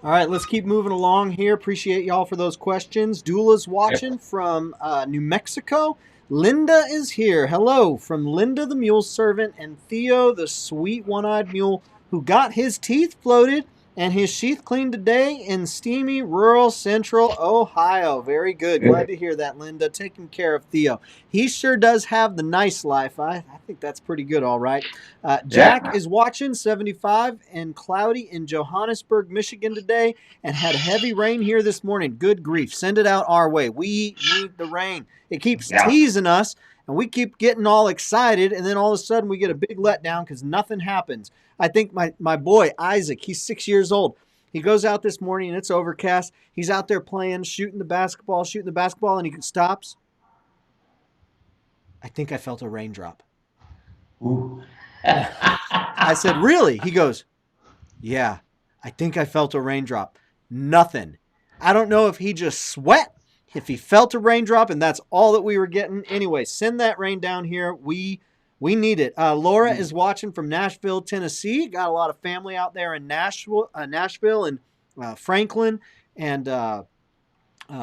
All right, let's keep moving along here. Appreciate y'all for those questions. Doula's watching from New Mexico. Linda is here. Hello from Linda the mule servant and Theo the sweet one-eyed mule who got his teeth floated and his sheath cleaned today in steamy rural central Ohio. Very good. Glad to hear that, Linda. Taking care of Theo. He sure does have the nice life. I think that's pretty good, all right. Jack is watching, 75 and cloudy in Johannesburg, Michigan today, and had heavy rain here this morning. Good grief. Send it out our way. We need the rain. It keeps teasing us, and we keep getting all excited, and then all of a sudden we get a big letdown because nothing happens. I think my boy, Isaac, he's 6 years old. He goes out this morning, and it's overcast. He's out there playing, shooting the basketball, and he stops. I think I felt a raindrop. Ooh. I said, really? He goes, yeah, I think I felt a raindrop. Nothing. I don't know if he just sweat, if he felt a raindrop, and that's all that we were getting. Anyway, send that rain down here. We need it. Laura is watching from Nashville, Tennessee. Got a lot of family out there in Nashville and Franklin and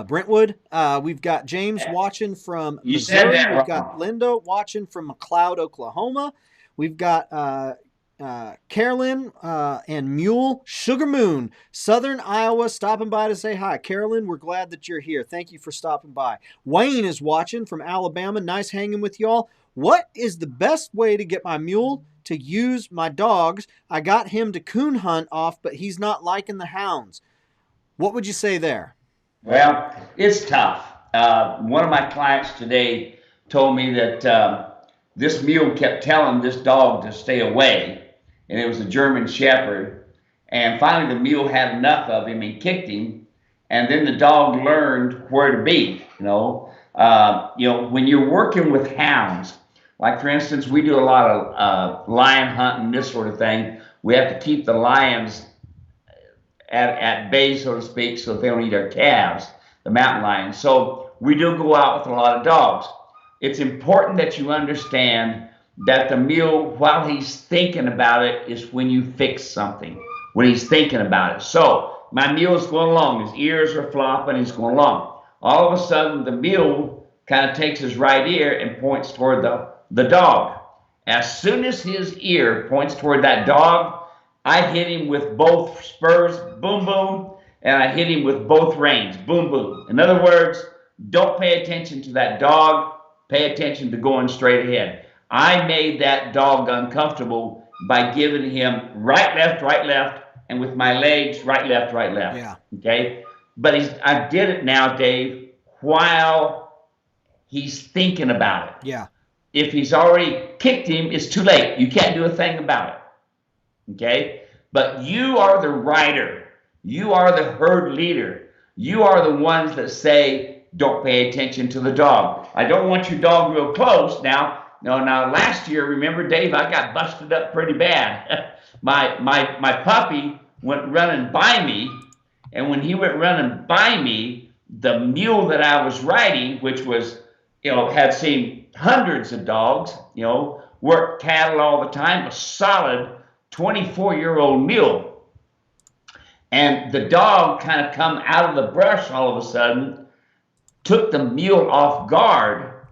Brentwood. We've got James watching from Missouri. We've got Linda watching from McLeod, Oklahoma. We've got Carolyn and Mule Sugar Moon, Southern Iowa, stopping by to say hi. Carolyn, we're glad that you're here. Thank you for stopping by. Wayne is watching from Alabama. Nice hanging with y'all. What is the best way to get my mule to use my dogs? I got him to coon hunt off, but he's not liking the hounds. What would you say there? Well, it's tough. One of my clients today told me that this mule kept telling this dog to stay away, and it was a German Shepherd. And finally, the mule had enough of him and kicked him, and then the dog learned where to be. When you're working with hounds, like for instance, we do a lot of lion hunting, this sort of thing. We have to keep the lions at bay, so to speak, so they don't eat our calves, the mountain lions. So we do go out with a lot of dogs. It's important that you understand that the mule, while he's thinking about it, is when you fix something, when he's thinking about it. So my mule is going along. His ears are flopping. He's going along. All of a sudden, the mule kind of takes his right ear and points toward the dog. As soon as his ear points toward that dog, I hit him with both spurs, boom, boom, and I hit him with both reins, boom, boom. In other words, don't pay attention to that dog. Pay attention to going straight ahead. I made that dog uncomfortable by giving him right, left, and with my legs, right, left. Yeah. Okay? but I did it now, Dave, while he's thinking about it. Yeah. If he's already kicked him, it's too late. You can't do a thing about it. Okay? But you are the rider. You are the herd leader. You are the ones that say, don't pay attention to the dog. I don't want your dog real close. Now, last year, remember, Dave, I got busted up pretty bad. my puppy went running by me, and when he went running by me, the mule that I was riding, which was, had seen hundreds of dogs, worked cattle all the time, a solid 24-year-old mule. And the dog kind of come out of the brush all of a sudden, took the mule off guard,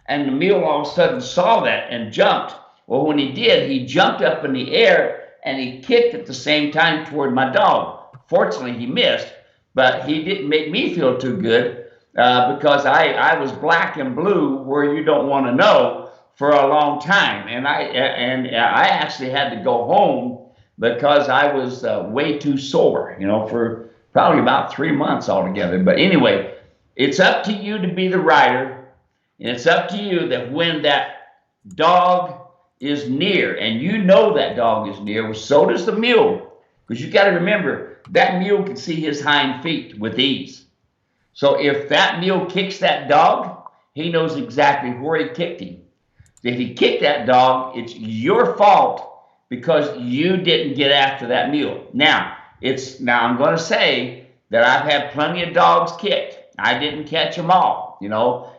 and the mule all of a sudden saw that and jumped. Well, when he did, he jumped up in the air and he kicked at the same time toward my dog. Fortunately, he missed, but he didn't make me feel too good because I was black and blue where you don't want to know for a long time. And I actually had to go home because I was way too sore, for probably about 3 months altogether. But anyway, it's up to you to be the rider, and it's up to you that when that dog is near, and you know that dog is near, so does the mule, because you got to remember, that mule can see his hind feet with ease. So if that mule kicks that dog, he knows exactly where he kicked him. If he kicked that dog, it's your fault because you didn't get after that mule. Now I'm going to say that I've had plenty of dogs kicked. I didn't catch them all.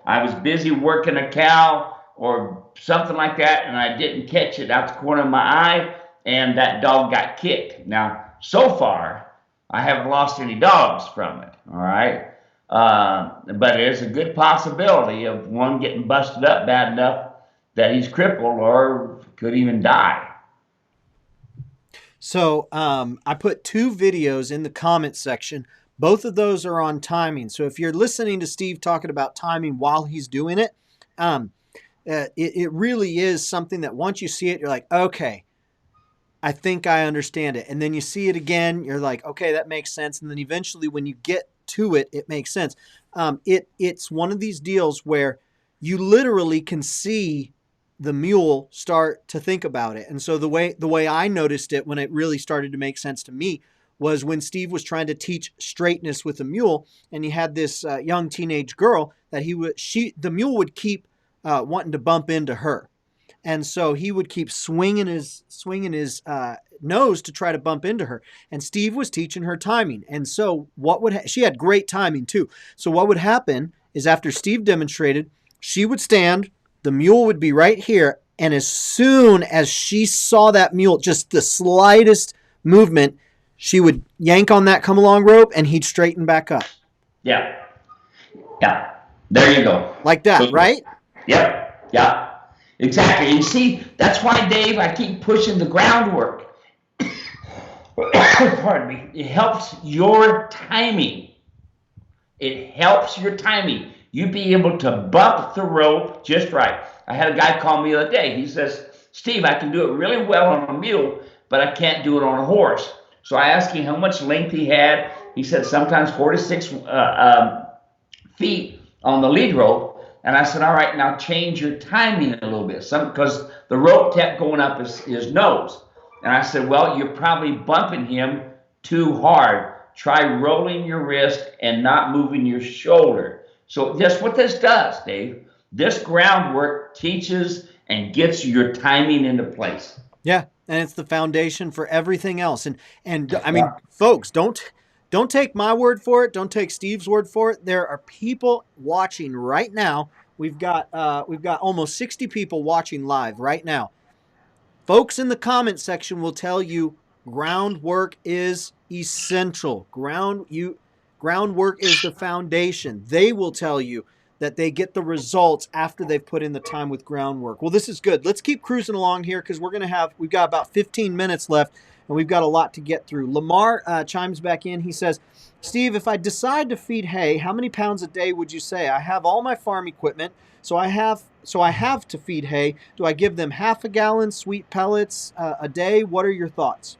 I was busy working a cow or something like that, and I didn't catch it out the corner of my eye, and that dog got kicked. Now, so far, I haven't lost any dogs from it, all right? But there's a good possibility of one getting busted up bad enough that he's crippled or could even die. So I put 2 videos in the comment section. Both of those are on timing. So if you're listening to Steve talking about timing while he's doing it, it really is something that once you see it, you're like, okay, I think I understand it. And then you see it again, you're like, okay, that makes sense. And then eventually when you get to it, it makes sense. It's one of these deals where you literally can see the mule start to think about it. And so the way I noticed it when it really started to make sense to me was when Steve was trying to teach straightness with a mule, and he had this young teenage girl that the mule would keep wanting to bump into her. And so he would keep swinging his nose to try to bump into her. And Steve was teaching her timing. And so she had great timing too. So what would happen is after Steve demonstrated, she would stand, the mule would be right here. And as soon as she saw that mule, just the slightest movement, she would yank on that come along rope and he'd straighten back up. Yeah. There you go. Like that, right? Yep. Yeah. Exactly. And see, that's why, Dave, I keep pushing the groundwork. Pardon me. It helps your timing. You be able to bump the rope just right. I had a guy call me the other day. He says, Steve, I can do it really well on a mule, but I can't do it on a horse. So I asked him how much length he had. He said sometimes 4 to 6 feet on the lead rope. And I said, all right, now change your timing a little bit. Because the rope kept going up his nose. And I said, well, you're probably bumping him too hard. Try rolling your wrist and not moving your shoulder. So that's what this does, Dave. This groundwork teaches and gets your timing into place. Yeah, and it's the foundation for everything else. And I mean, folks, don't take my word for it. Don't take Steve's word for it. There are people watching right now. We've got almost 60 people watching live right now. Folks in the comment section will tell you groundwork is essential. Groundwork is the foundation. They will tell you that they get the results after they've put in the time with groundwork. Well, this is good. Let's keep cruising along here because we've got about 15 minutes left and we've got a lot to get through. Lamar chimes back in. He says, Steve, if I decide to feed hay, how many pounds a day would you say? I have all my farm equipment, so I have to feed hay. Do I give them half a gallon sweet pellets a day? What are your thoughts?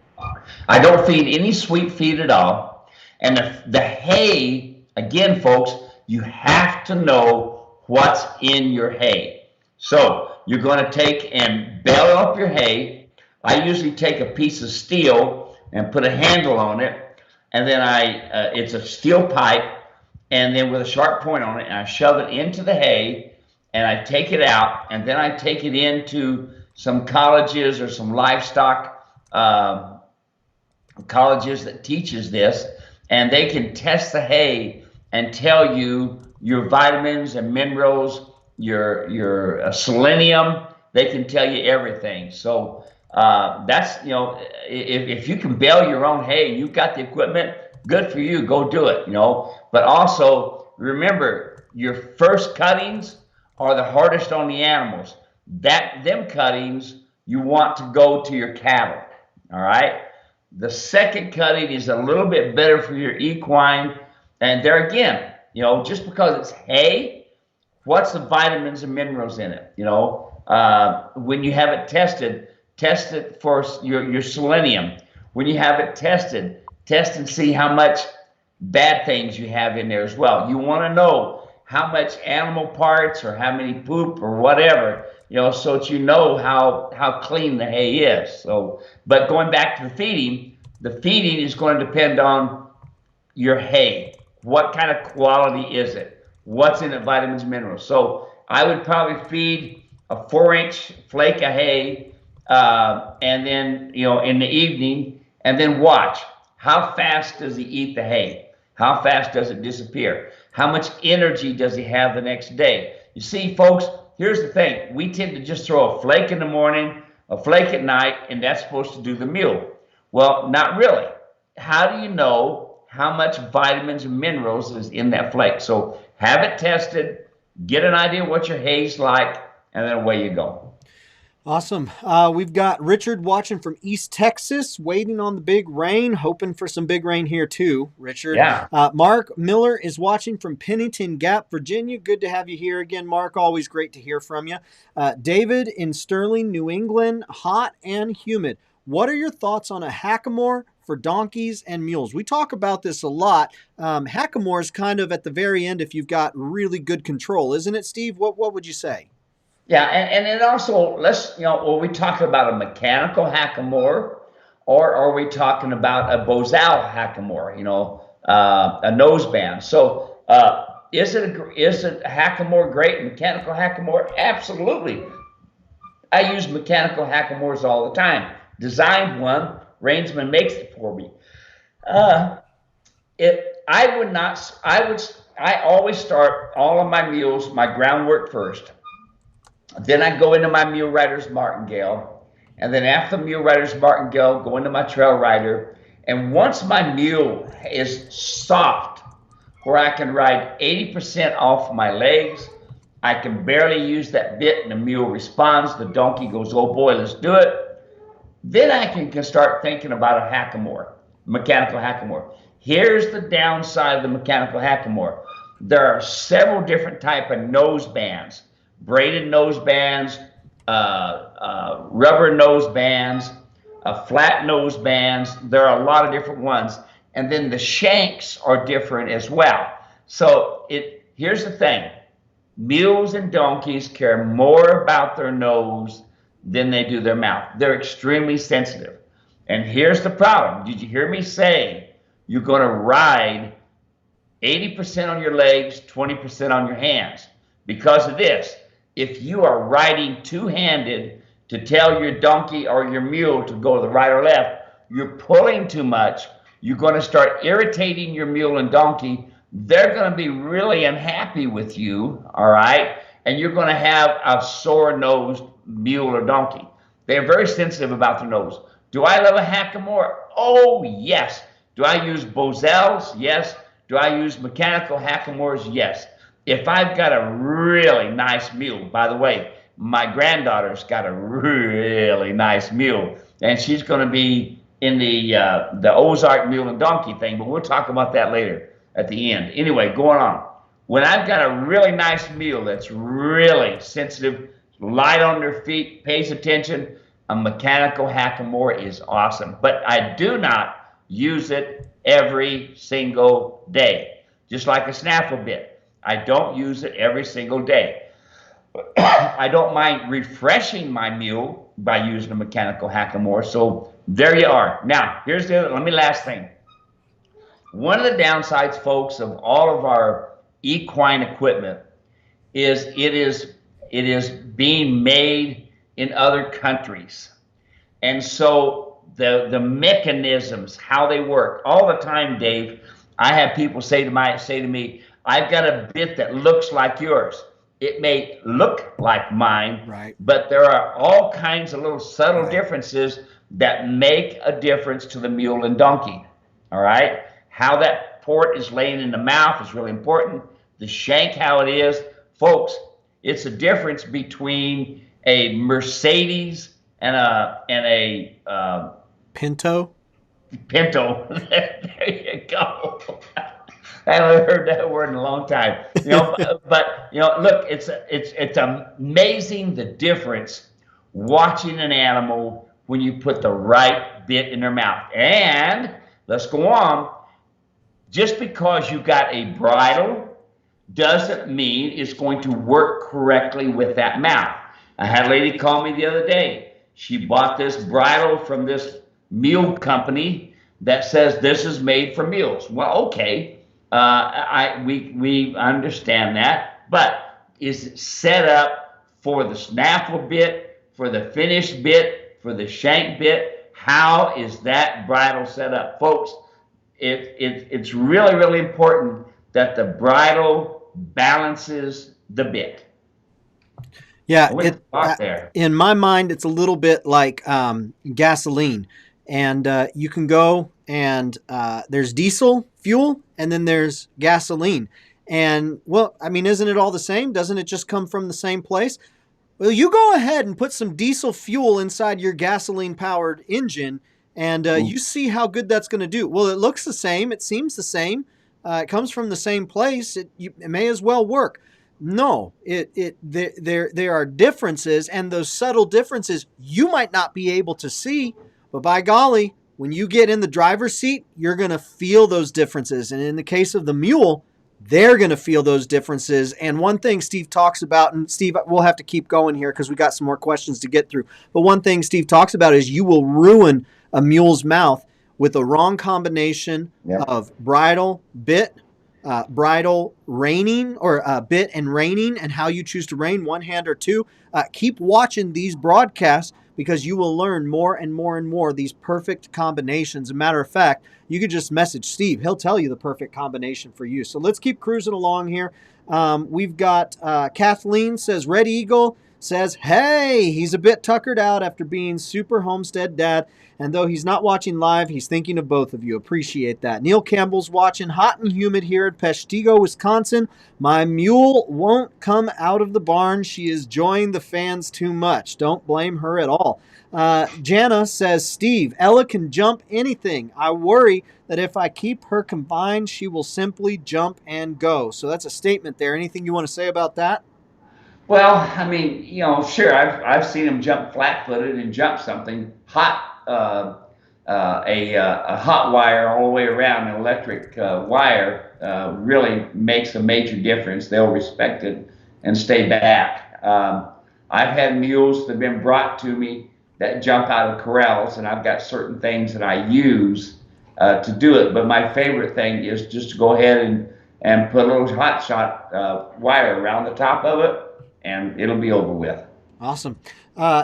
I don't feed any sweet feed at all. And the hay, again, folks, you have to know what's in your hay. So you're going to take and bale up your hay. I usually take a piece of steel and put a handle on it, and then it's a steel pipe, and then with a sharp point on it, and I shove it into the hay, and I take it out, and then I take it into some colleges or some livestock colleges that teaches this, and they can test the hay and tell you your vitamins and minerals, your selenium. They can tell you everything. So that's, if you can bale your own hay, you've got the equipment, good for you, go do it, But also remember, your first cuttings are the hardest on the animals. Them cuttings you want to go to your cattle, all right? The second cutting is a little bit better for your equine. And there again, just because it's hay, what's the vitamins and minerals in it? When you have it tested, test it for your selenium. When you have it tested, test and see how much bad things you have in there as well. You want to know how much animal parts or how many poop or whatever, so that you know how clean the hay is. So, but going back to the feeding is going to depend on your hay. What kind of quality is it? What's in it, vitamins, minerals? So I would probably feed a 4-inch flake of hay, and then, in the evening, and then watch. How fast does he eat the hay? How fast does it disappear? How much energy does he have the next day? You see, folks, here's the thing. We tend to just throw a flake in the morning, a flake at night, and that's supposed to do the mule. Well, not really. How do you know how much vitamins and minerals is in that flake? So have it tested, get an idea what your hay's like, and then away you go. Awesome. We've got Richard watching from East Texas, waiting on the big rain, hoping for some big rain here too, Richard. Yeah. Mark Miller is watching from Pennington Gap, Virginia. Good to have you here again, Mark. Always great to hear from you. David in Sterling, New England, hot and humid. What are your thoughts on a hackamore for donkeys and mules? We talk about this a lot. Hackamore is kind of at the very end if you've got really good control, isn't it, Steve? What would you say? Yeah, and then also, are we talking about a mechanical hackamore, or are we talking about a Bozal hackamore, a noseband? So is it a hackamore great, mechanical hackamore? Absolutely. I use mechanical hackamores all the time. Designed one, Rainsman makes it for me. I always start all of my mules, my groundwork first. Then I go into my mule rider's martingale, and then after the mule rider's martingale, go into my trail rider. And once my mule is soft, where I can ride 80% off my legs, I can barely use that bit, and the mule responds. The donkey goes, "Oh boy, let's do it." Then I can start thinking about a hackamore, mechanical hackamore. Here's the downside of the mechanical hackamore. There are several different type of nose bands. Braided nose bands, rubber nose bands, flat nose bands. There are a lot of different ones. And then the shanks are different as well. So here's the thing. Mules and donkeys care more about their nose than they do their mouth. They're extremely sensitive. And here's the problem. Did you hear me say you're going to ride 80% on your legs, 20% on your hands? Because of this. If you are riding two-handed to tell your donkey or your mule to go to the right or left, you're pulling too much. You're going to start irritating your mule and donkey. They're going to be really unhappy with you, all right? And you're going to have a sore-nosed mule or donkey. They're very sensitive about their nose. Do I love a hackamore? Oh, yes. Do I use Bozels? Yes. Do I use mechanical hackamores? Yes. If I've got a really nice mule, by the way, my granddaughter's got a really nice mule, and she's going to be in the Ozark mule and donkey thing, but we'll talk about that later at the end. Anyway, going on. When I've got a really nice mule that's really sensitive, light on their feet, pays attention, a mechanical hackamore is awesome. But I do not use it every single day. Just like a snaffle bit. I don't use it every single day. I don't mind refreshing my mule by using a mechanical hackamore. So there you are. Now, here's the other, last thing. One of the downsides, folks, of all of our equine equipment is it is being made in other countries. And so the mechanisms, how they work, all the time, Dave, I have people say to me, I've got a bit that looks like yours. It may look like mine, Right. but there are all kinds of little subtle Right. differences that make a difference to the mule and donkey. All right? How that port is laying in the mouth is really important. The shank, how it is. Folks, it's a difference between a Mercedes and a Pinto. Pinto. There you go. I haven't heard that word in a long time. But look, it's amazing the difference watching an animal when you put the right bit in their mouth. And let's go on. Just because you got a bridle doesn't mean it's going to work correctly with that mouth. I had a lady call me the other day. She bought this bridle from this mule company that says this is made for mules. Well, okay, we understand that, but is it set up for the snaffle bit, for the finish bit, for the shank bit? How is that bridle set up, folks? It's really, really important that the bridle balances the bit. Yeah, there. In my mind, it's a little bit like gasoline. And you can go and there's diesel fuel and then there's gasoline. And, well, I mean, isn't it all the same? Doesn't it just come from the same place? Well, you go ahead and put some diesel fuel inside your gasoline-powered engine, and you see how good that's going to do. Well, it looks the same. It seems the same. It comes from the same place. It may as well work. No, there are differences, and those subtle differences you might not be able to see, but by golly, when you get in the driver's seat, you're going to feel those differences. And in the case of the mule, they're going to feel those differences. And one thing Steve talks about, and Steve, we'll have to keep going here because we got some more questions to get through. But one thing Steve talks about is you will ruin a mule's mouth with a wrong combination of bridle, bit, bridle reining, or bit and reining, and how you choose to rein, one hand or two. Keep watching these broadcasts because you will learn more and more and more these perfect combinations. As a matter of fact, you could just message Steve. He'll tell you the perfect combination for you. So let's keep cruising along here. We've got Kathleen says, Red Eagle says, hey, he's a bit tuckered out after being super homestead dad. And though he's not watching live, he's thinking of both of you. Appreciate that. Neil Campbell's watching. Hot and humid here in Peshtigo, Wisconsin. My mule won't come out of the barn. She is enjoying the fans too much. Don't blame her at all. Jana says, Steve, Ella can jump anything. I worry that if I keep her confined, she will simply jump and go. So that's a statement there. Anything you want to say about that? Well, I mean, sure, I've seen him jump flat-footed and jump something hot. A hot wire all the way around, an electric wire, really makes a major difference. They'll respect it and stay back. I've had mules that have been brought to me that jump out of corrals, and I've got certain things that I use to do it. But my favorite thing is just to go ahead and put a little hot shot wire around the top of it, and it'll be over with. Awesome.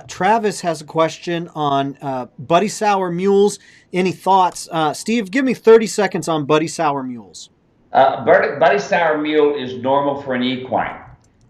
Travis has a question on Buddy Sour mules. Any thoughts? Steve, give me 30 seconds on Buddy Sour mules. Buddy Sour mule is normal for an equine.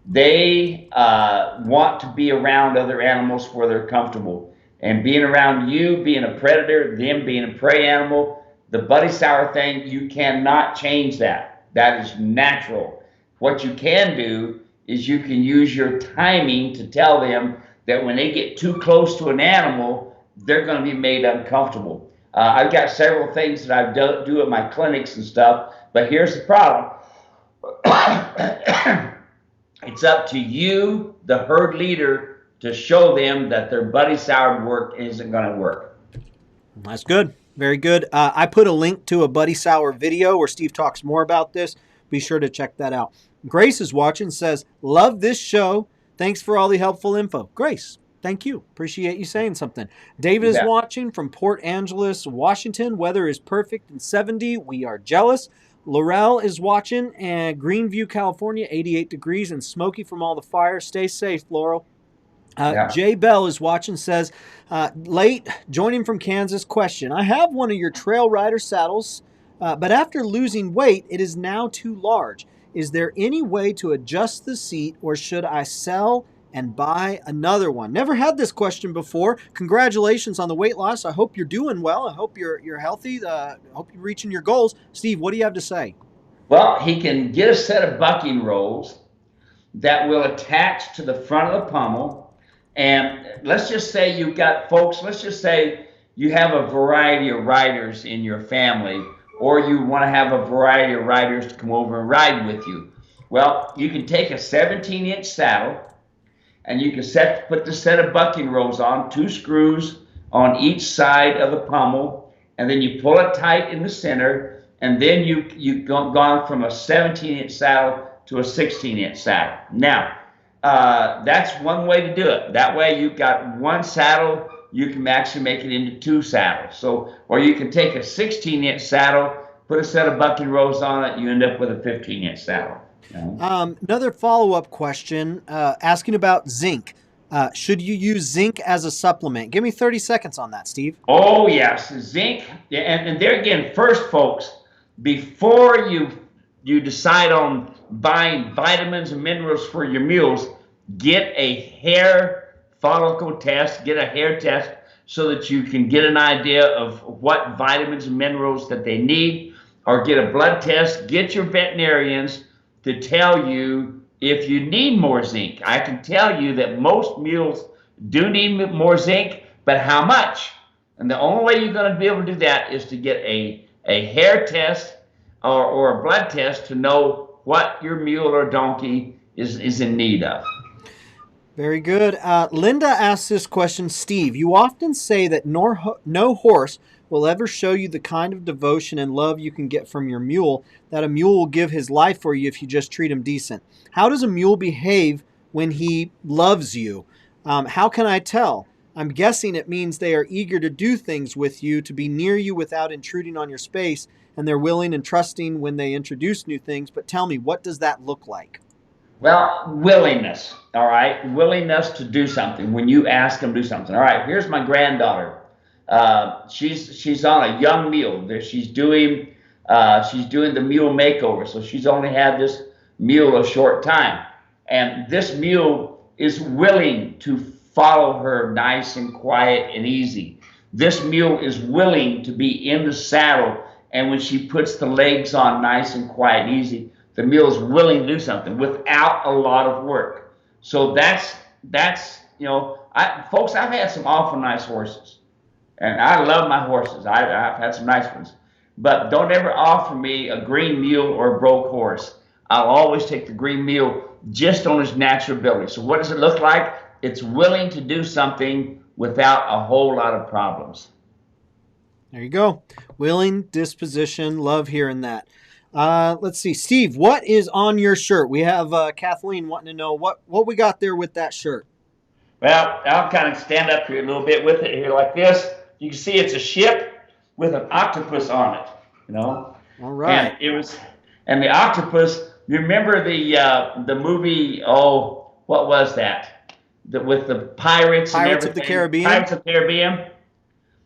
They want to be around other animals where they're comfortable. And being around you, being a predator, them being a prey animal, the Buddy Sour thing, you cannot change that. That is natural. What you can do is you can use your timing to tell them that when they get too close to an animal, they're going to be made uncomfortable. I've got several things that I do at my clinics and stuff, but here's the problem. It's up to you, the herd leader, to show them that their Buddy Sour work isn't going to work. That's good. Very good. I put a link to a Buddy Sour video where Steve talks more about this. Be sure to check that out. Grace is watching, says, love this show. Thanks for all the helpful info. Grace, thank you. Appreciate you saying something. David is Yeah. watching from Port Angeles, Washington. Weather is perfect and 70. We are jealous. Laurel is watching, and Greenview, California, 88 degrees and smoky from all the fires. Stay safe, Laurel. Yeah. Jay Bell is watching, says, late, joining from Kansas, question. I have one of your Trail Rider saddles, but after losing weight, it is now too large. Is there any way to adjust the seat, or should I sell and buy another one? Never had this question before. Congratulations on the weight loss. I hope you're doing well. I hope you're healthy. I hope you're reaching your goals. Steve, what do you have to say? Well, he can get a set of bucking rolls that will attach to the front of the pommel. And let's just say you've got folks, let's just say you have a variety of riders in your family, or you want to have a variety of riders to come over and ride with you. Well, you can take a 17-inch saddle, and you can put the set of bucking rolls on, 2 screws on each side of the pommel, and then you pull it tight in the center, and then you've gone from a 17-inch saddle to a 16-inch saddle. Now, that's one way to do it. That way you've got one saddle, you can actually make it into 2 saddles. So, or you can take a 16-inch saddle, put a set of bucking rolls on it, you end up with a 15-inch saddle. Another follow-up question asking about zinc. Should you use zinc as a supplement? Give me 30 seconds on that, Steve. Oh, yes, zinc. And there again, first, folks, before you decide on buying vitamins and minerals for your mules, get a hair follicle test, get a hair test so that you can get an idea of what vitamins and minerals that they need, or get a blood test. Get your veterinarians to tell you if you need more zinc. I can tell you that most mules do need more zinc, but how much? And the only way you're going to be able to do that is to get a hair test or a blood test to know what your mule or donkey is in need of. Very good. Linda asks this question, Steve, you often say that no horse will ever show you the kind of devotion and love you can get from your mule, that a mule will give his life for you if you just treat him decent. How does a mule behave when he loves you? How can I tell? I'm guessing it means they are eager to do things with you, to be near you without intruding on your space, and they're willing and trusting when they introduce new things. But tell me, what does that look like? Well, willingness, all right? Willingness to do something when you ask them to do something. All right, here's my granddaughter. She's on a young mule. She's doing the mule makeover, so she's only had this mule a short time. And this mule is willing to follow her nice and quiet and easy. This mule is willing to be in the saddle, and when she puts the legs on nice and quiet and easy, the mule is willing to do something without a lot of work. So that's folks, I've had some awful nice horses, and I love my horses. I've had some nice ones, but don't ever offer me a green mule or a broke horse. I'll always take the green mule just on his natural ability. So what does it look like? It's willing to do something without a whole lot of problems. There you go. Willing, disposition, love hearing that. Let's see. Steve, what is on your shirt? We have Kathleen wanting to know what we got there with that shirt. Well, I'll kind of stand up here a little bit with it here like this. You can see it's a ship with an octopus on it, All right. And the octopus, you remember the movie, what was that? With the pirates and everything. Pirates of the Caribbean? Pirates of the Caribbean.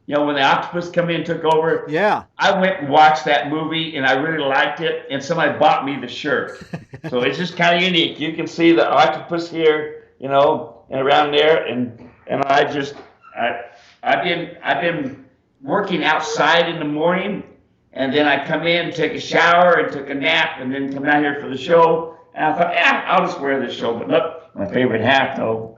When the octopus come in and took over. Yeah. I went and watched that movie, and I really liked it, and somebody bought me the shirt. So it's just kind of unique. You can see the octopus here, and around there, and I've been working outside in the morning, and then I come in, take a shower, and took a nap, and then come out here for the show. And I thought, I'll just wear this show. But look, my favorite hat, though.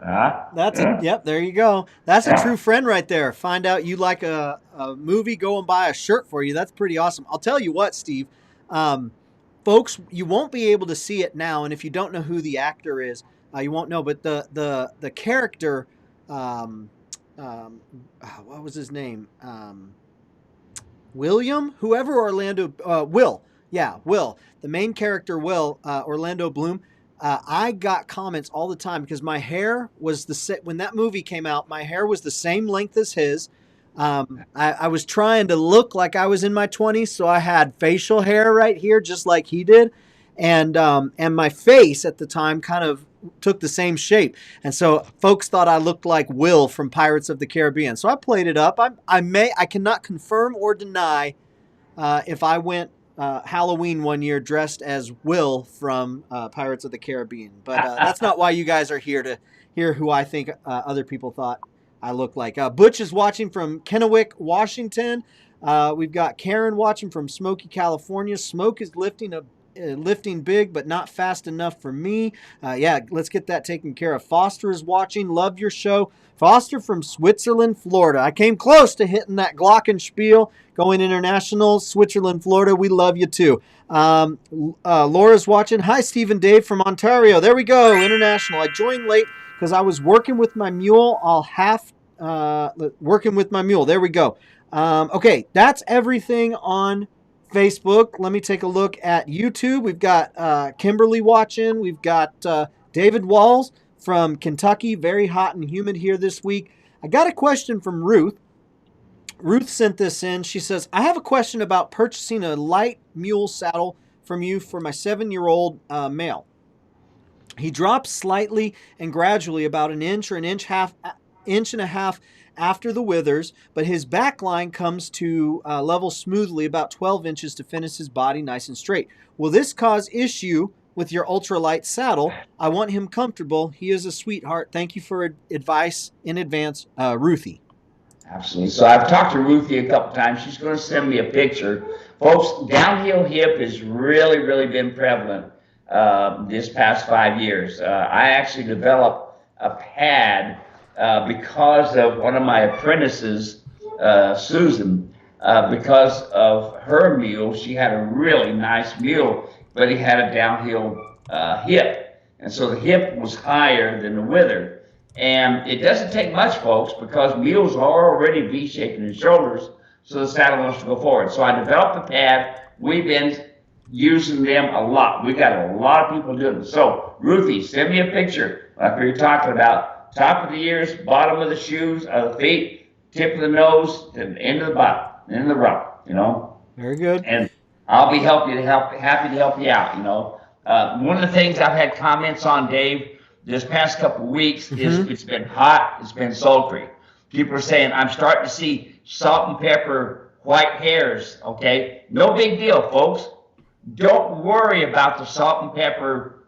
Yep, there you go. That's a true friend right there. Find out you like a movie, go and buy a shirt for you. That's pretty awesome. I'll tell you what, Steve. Folks, you won't be able to see it now, and if you don't know who the actor is, you won't know. But the character, what was his name? William, whoever Orlando, Will, yeah, Will, the main character, Will, Orlando Bloom. I got comments all the time because my hair was when that movie came out. My hair was the same length as his. I was trying to look like I was in my 20s, so I had facial hair right here, just like he did, and my face at the time kind of took the same shape, and so folks thought I looked like Will from Pirates of the Caribbean. So I played it up. I cannot confirm or deny if I went Halloween one year dressed as Will from Pirates of the Caribbean, but that's not why you guys are here to hear who I think other people thought I look like. Butch is watching from Kennewick, Washington. We've got Karen watching from Smoky, California. Smoke is lifting big, but not fast enough for me. Yeah, let's get that taken care of. Foster is watching. Love your show. Foster from Switzerland, Florida. I came close to hitting that glockenspiel, going international. Switzerland, Florida, we love you too. Laura's watching. Hi, Steve and Dave from Ontario. There we go, international. I joined late because I was working with my mule. Working with my mule. There we go. Okay, that's everything on Facebook. Let me take a look at YouTube. We've got Kimberly watching. We've got David Walls from Kentucky. Very hot and humid here this week. I got a question from Ruth. Ruth sent this in. She says, I have a question about purchasing a light mule saddle from you for my 7-year-old male. He drops slightly and gradually about an inch or inch and a half after the withers, but his back line comes to level smoothly about 12 inches to finish his body nice and straight. Will this cause issue with your ultralight saddle? I want him comfortable. He is a sweetheart. Thank you for advice in advance, Ruthie. Absolutely. So I've talked to Ruthie a couple times. She's going to send me a picture. Folks, downhill hip has really, really been prevalent this past 5 years. I actually developed a pad because of one of my apprentices, Susan, because of her mule. She had a really nice mule, but he had a downhill hip. And so the hip was higher than the wither. And it doesn't take much, folks, because mules are already V-shaped in the shoulders, so the saddle wants to go forward. So I developed a pad. We've been using them a lot. We've got a lot of people doing it. So, Ruthie, send me a picture, like we were talking about. Top of the ears, bottom of the shoes, of the feet, tip of the nose, to the end of the bottom, end of the rump, you know. Very good. And I'll be happy to help you out, you know. One of the things I've had comments on, Dave, this past couple of weeks is it's been hot, it's been sultry. People are saying, I'm starting to see salt and pepper white hairs, okay? No big deal, folks. Don't worry about the salt and pepper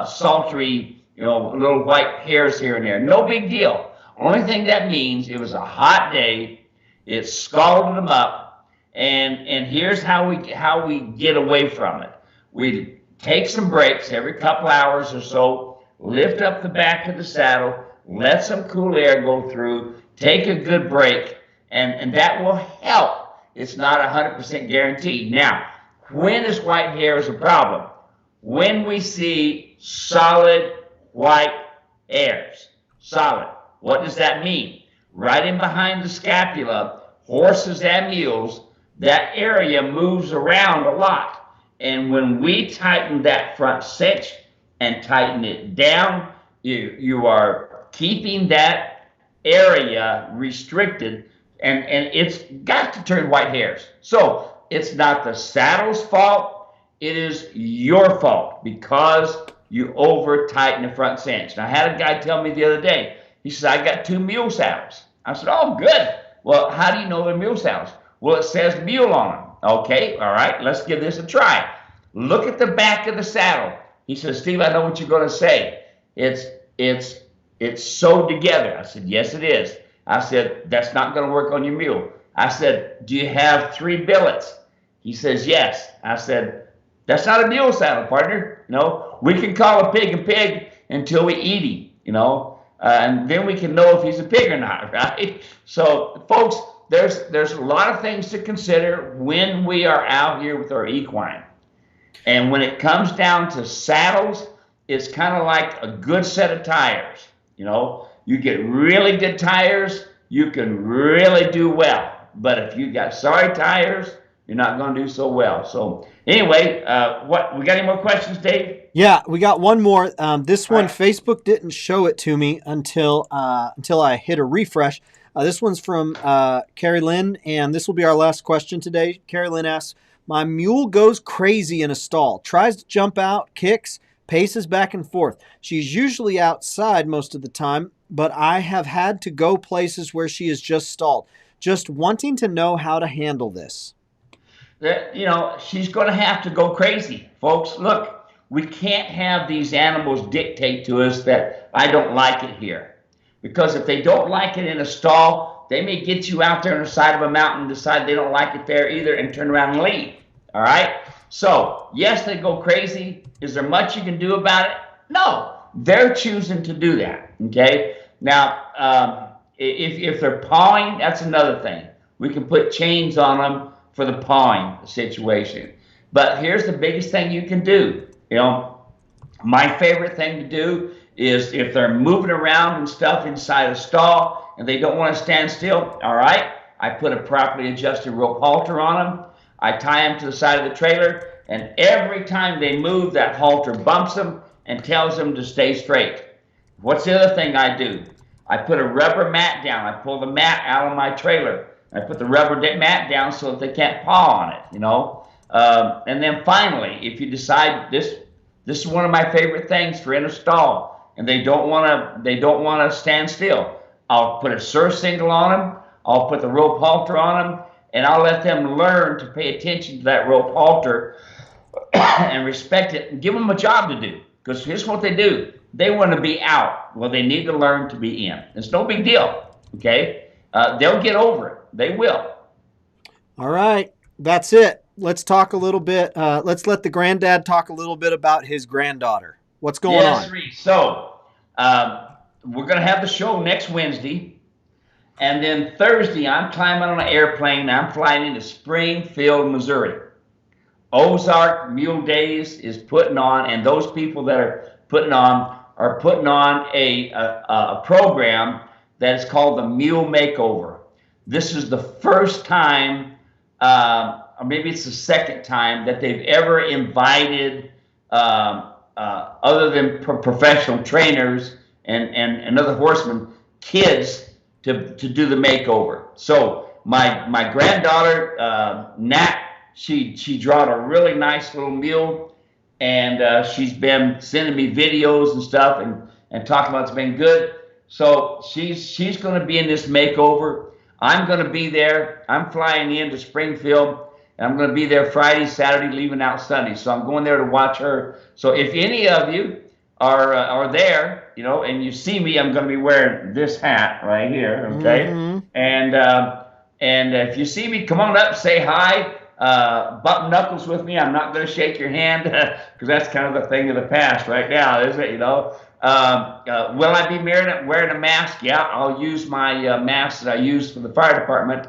sultry, you know, little white hairs here and there. No big deal. Only thing that means, it was a hot day, it scalded them up, and here's how we get away from it. We take some breaks every couple hours or so, lift up the back of the saddle, let some cool air go through, take a good break, and that will help. It's not 100% guaranteed. Now, when is white hairs a problem? When we see solid white hairs. Solid. What does that mean? Right in behind the scapula, horses and mules, that area moves around a lot. And when we tighten that front cinch and tighten it down, you are keeping that area restricted, and it's got to turn white hairs. So it's not the saddle's fault, it is your fault because you over tighten the front cinch. And I had a guy tell me the other day, he said, I got 2 mule saddles. I said, oh, good. Well, how do you know they're mule saddles? Well, it says mule on them. Okay, all right, let's give this a try. Look at the back of the saddle. He says, Steve, I know what you're going to say. It's sewed together. I said, yes, it is. I said, that's not going to work on your mule. I said, do you have 3 billets? He says, yes. I said, that's not a mule saddle, partner. No, we can call a pig until we eat him, you know, and then we can know if he's a pig or not, right? So, folks, there's a lot of things to consider when we are out here with our equine. And when it comes down to saddles, it's kind of like a good set of tires. You know, you get really good tires, you can really do well. But if you got sorry tires, you're not going to do so well. So anyway, what we got any more questions, Dave? Yeah, we got one more. This All one, right. Facebook didn't show it to me until I hit a refresh. This one's from Carrie Lynn, and this will be our last question today. Carrie Lynn asks, my mule goes crazy in a stall, tries to jump out, kicks, paces back and forth. She's usually outside most of the time, but I have had to go places where she is just stalled. Just wanting to know how to handle this. She's going to have to go crazy, folks. Look, we can't have these animals dictate to us that I don't like it here. Because if they don't like it in a stall, they may get you out there on the side of a mountain, decide they don't like it there either, and turn around and leave. All right? So, yes, they go crazy. Is there much you can do about it? No. They're choosing to do that. Okay? Now, if they're pawing, that's another thing. We can put chains on them for the pawing situation. But here's the biggest thing you can do. My favorite thing to do is if they're moving around and stuff inside a stall and they don't want to stand still, all right, I put a properly adjusted rope halter on them. I tie them to the side of the trailer, and every time they move, that halter bumps them and tells them to stay straight. What's the other thing I do? I put a rubber mat down. I pull the mat out of my trailer. I put the rubber mat down so that they can't paw on it, And then finally, if you decide this is one of my favorite things for in a stall, and they don't want to stand still, I'll put a surf single on them. I'll put the rope halter on them, and I'll let them learn to pay attention to that rope halter and respect it, and give them a job to do. Because here's what they do: they want to be out. Well, they need to learn to be in. It's no big deal. Okay, they'll get over it. They will. All right. That's it. Let's talk a little bit. Let's let the granddad talk a little bit about his granddaughter. What's going on? Reed. So we're going to have the show next Wednesday. And then Thursday, I'm climbing on an airplane. I'm flying into Springfield, Missouri. Ozark Mule Days is putting on, and those people that are putting on a program that is called the Mule Makeover. This is the first time, or maybe it's the second time, that they've ever invited, other than professional trainers and other horsemen, kids to do the makeover. So my granddaughter, Nat, she drawed a really nice little mule, and she's been sending me videos and stuff and talking about it's been good. So she's going to be in this makeover. I'm going to be there. I'm flying into Springfield, and I'm going to be there Friday, Saturday, leaving out Sunday. So I'm going there to watch her. So if any of you are there, and you see me, I'm going to be wearing this hat right here, okay? Mm-hmm. And if you see me, come on up, say hi, bump knuckles with me. I'm not going to shake your hand because that's kind of the thing of the past right now, isn't it? Will I be wearing a mask? Yeah, I'll use my mask that I use for the fire department,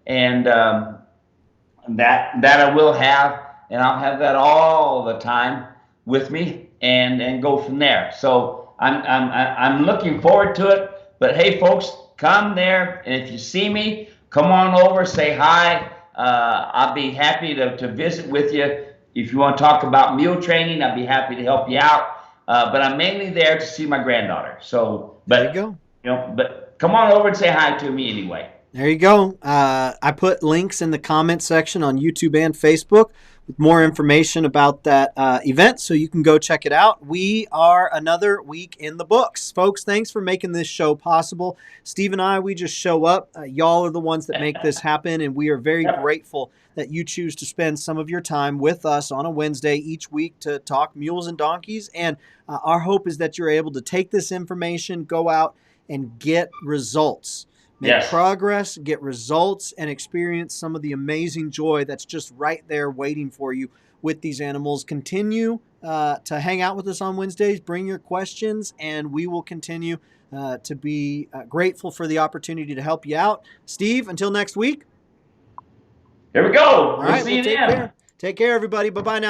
and that I will have, and I'll have that all the time with me, and go from there. So I'm looking forward to it. But hey, folks, come there, and if you see me, come on over, say hi. I'll be happy to visit with you. If you want to talk about mule training, I'll be happy to help you out. But I'm mainly there to see my granddaughter. So, there you go. But come on over and say hi to me anyway. There you go. I put links in the comment section on YouTube and Facebook with more information about that event, so you can go check it out. We are another week in the books. Folks, thanks for making this show possible. Steve and I, we just show up. Y'all are the ones that make this happen, and we are very grateful that you choose to spend some of your time with us on a Wednesday each week to talk mules and donkeys. And our hope is that you're able to take this information, go out, and get results. Make progress, get results, and experience some of the amazing joy that's just right there waiting for you with these animals. Continue to hang out with us on Wednesdays. Bring your questions, and we will continue to be grateful for the opportunity to help you out. Steve, until next week. Here we go. All right, take care. Take care, everybody. Bye-bye now.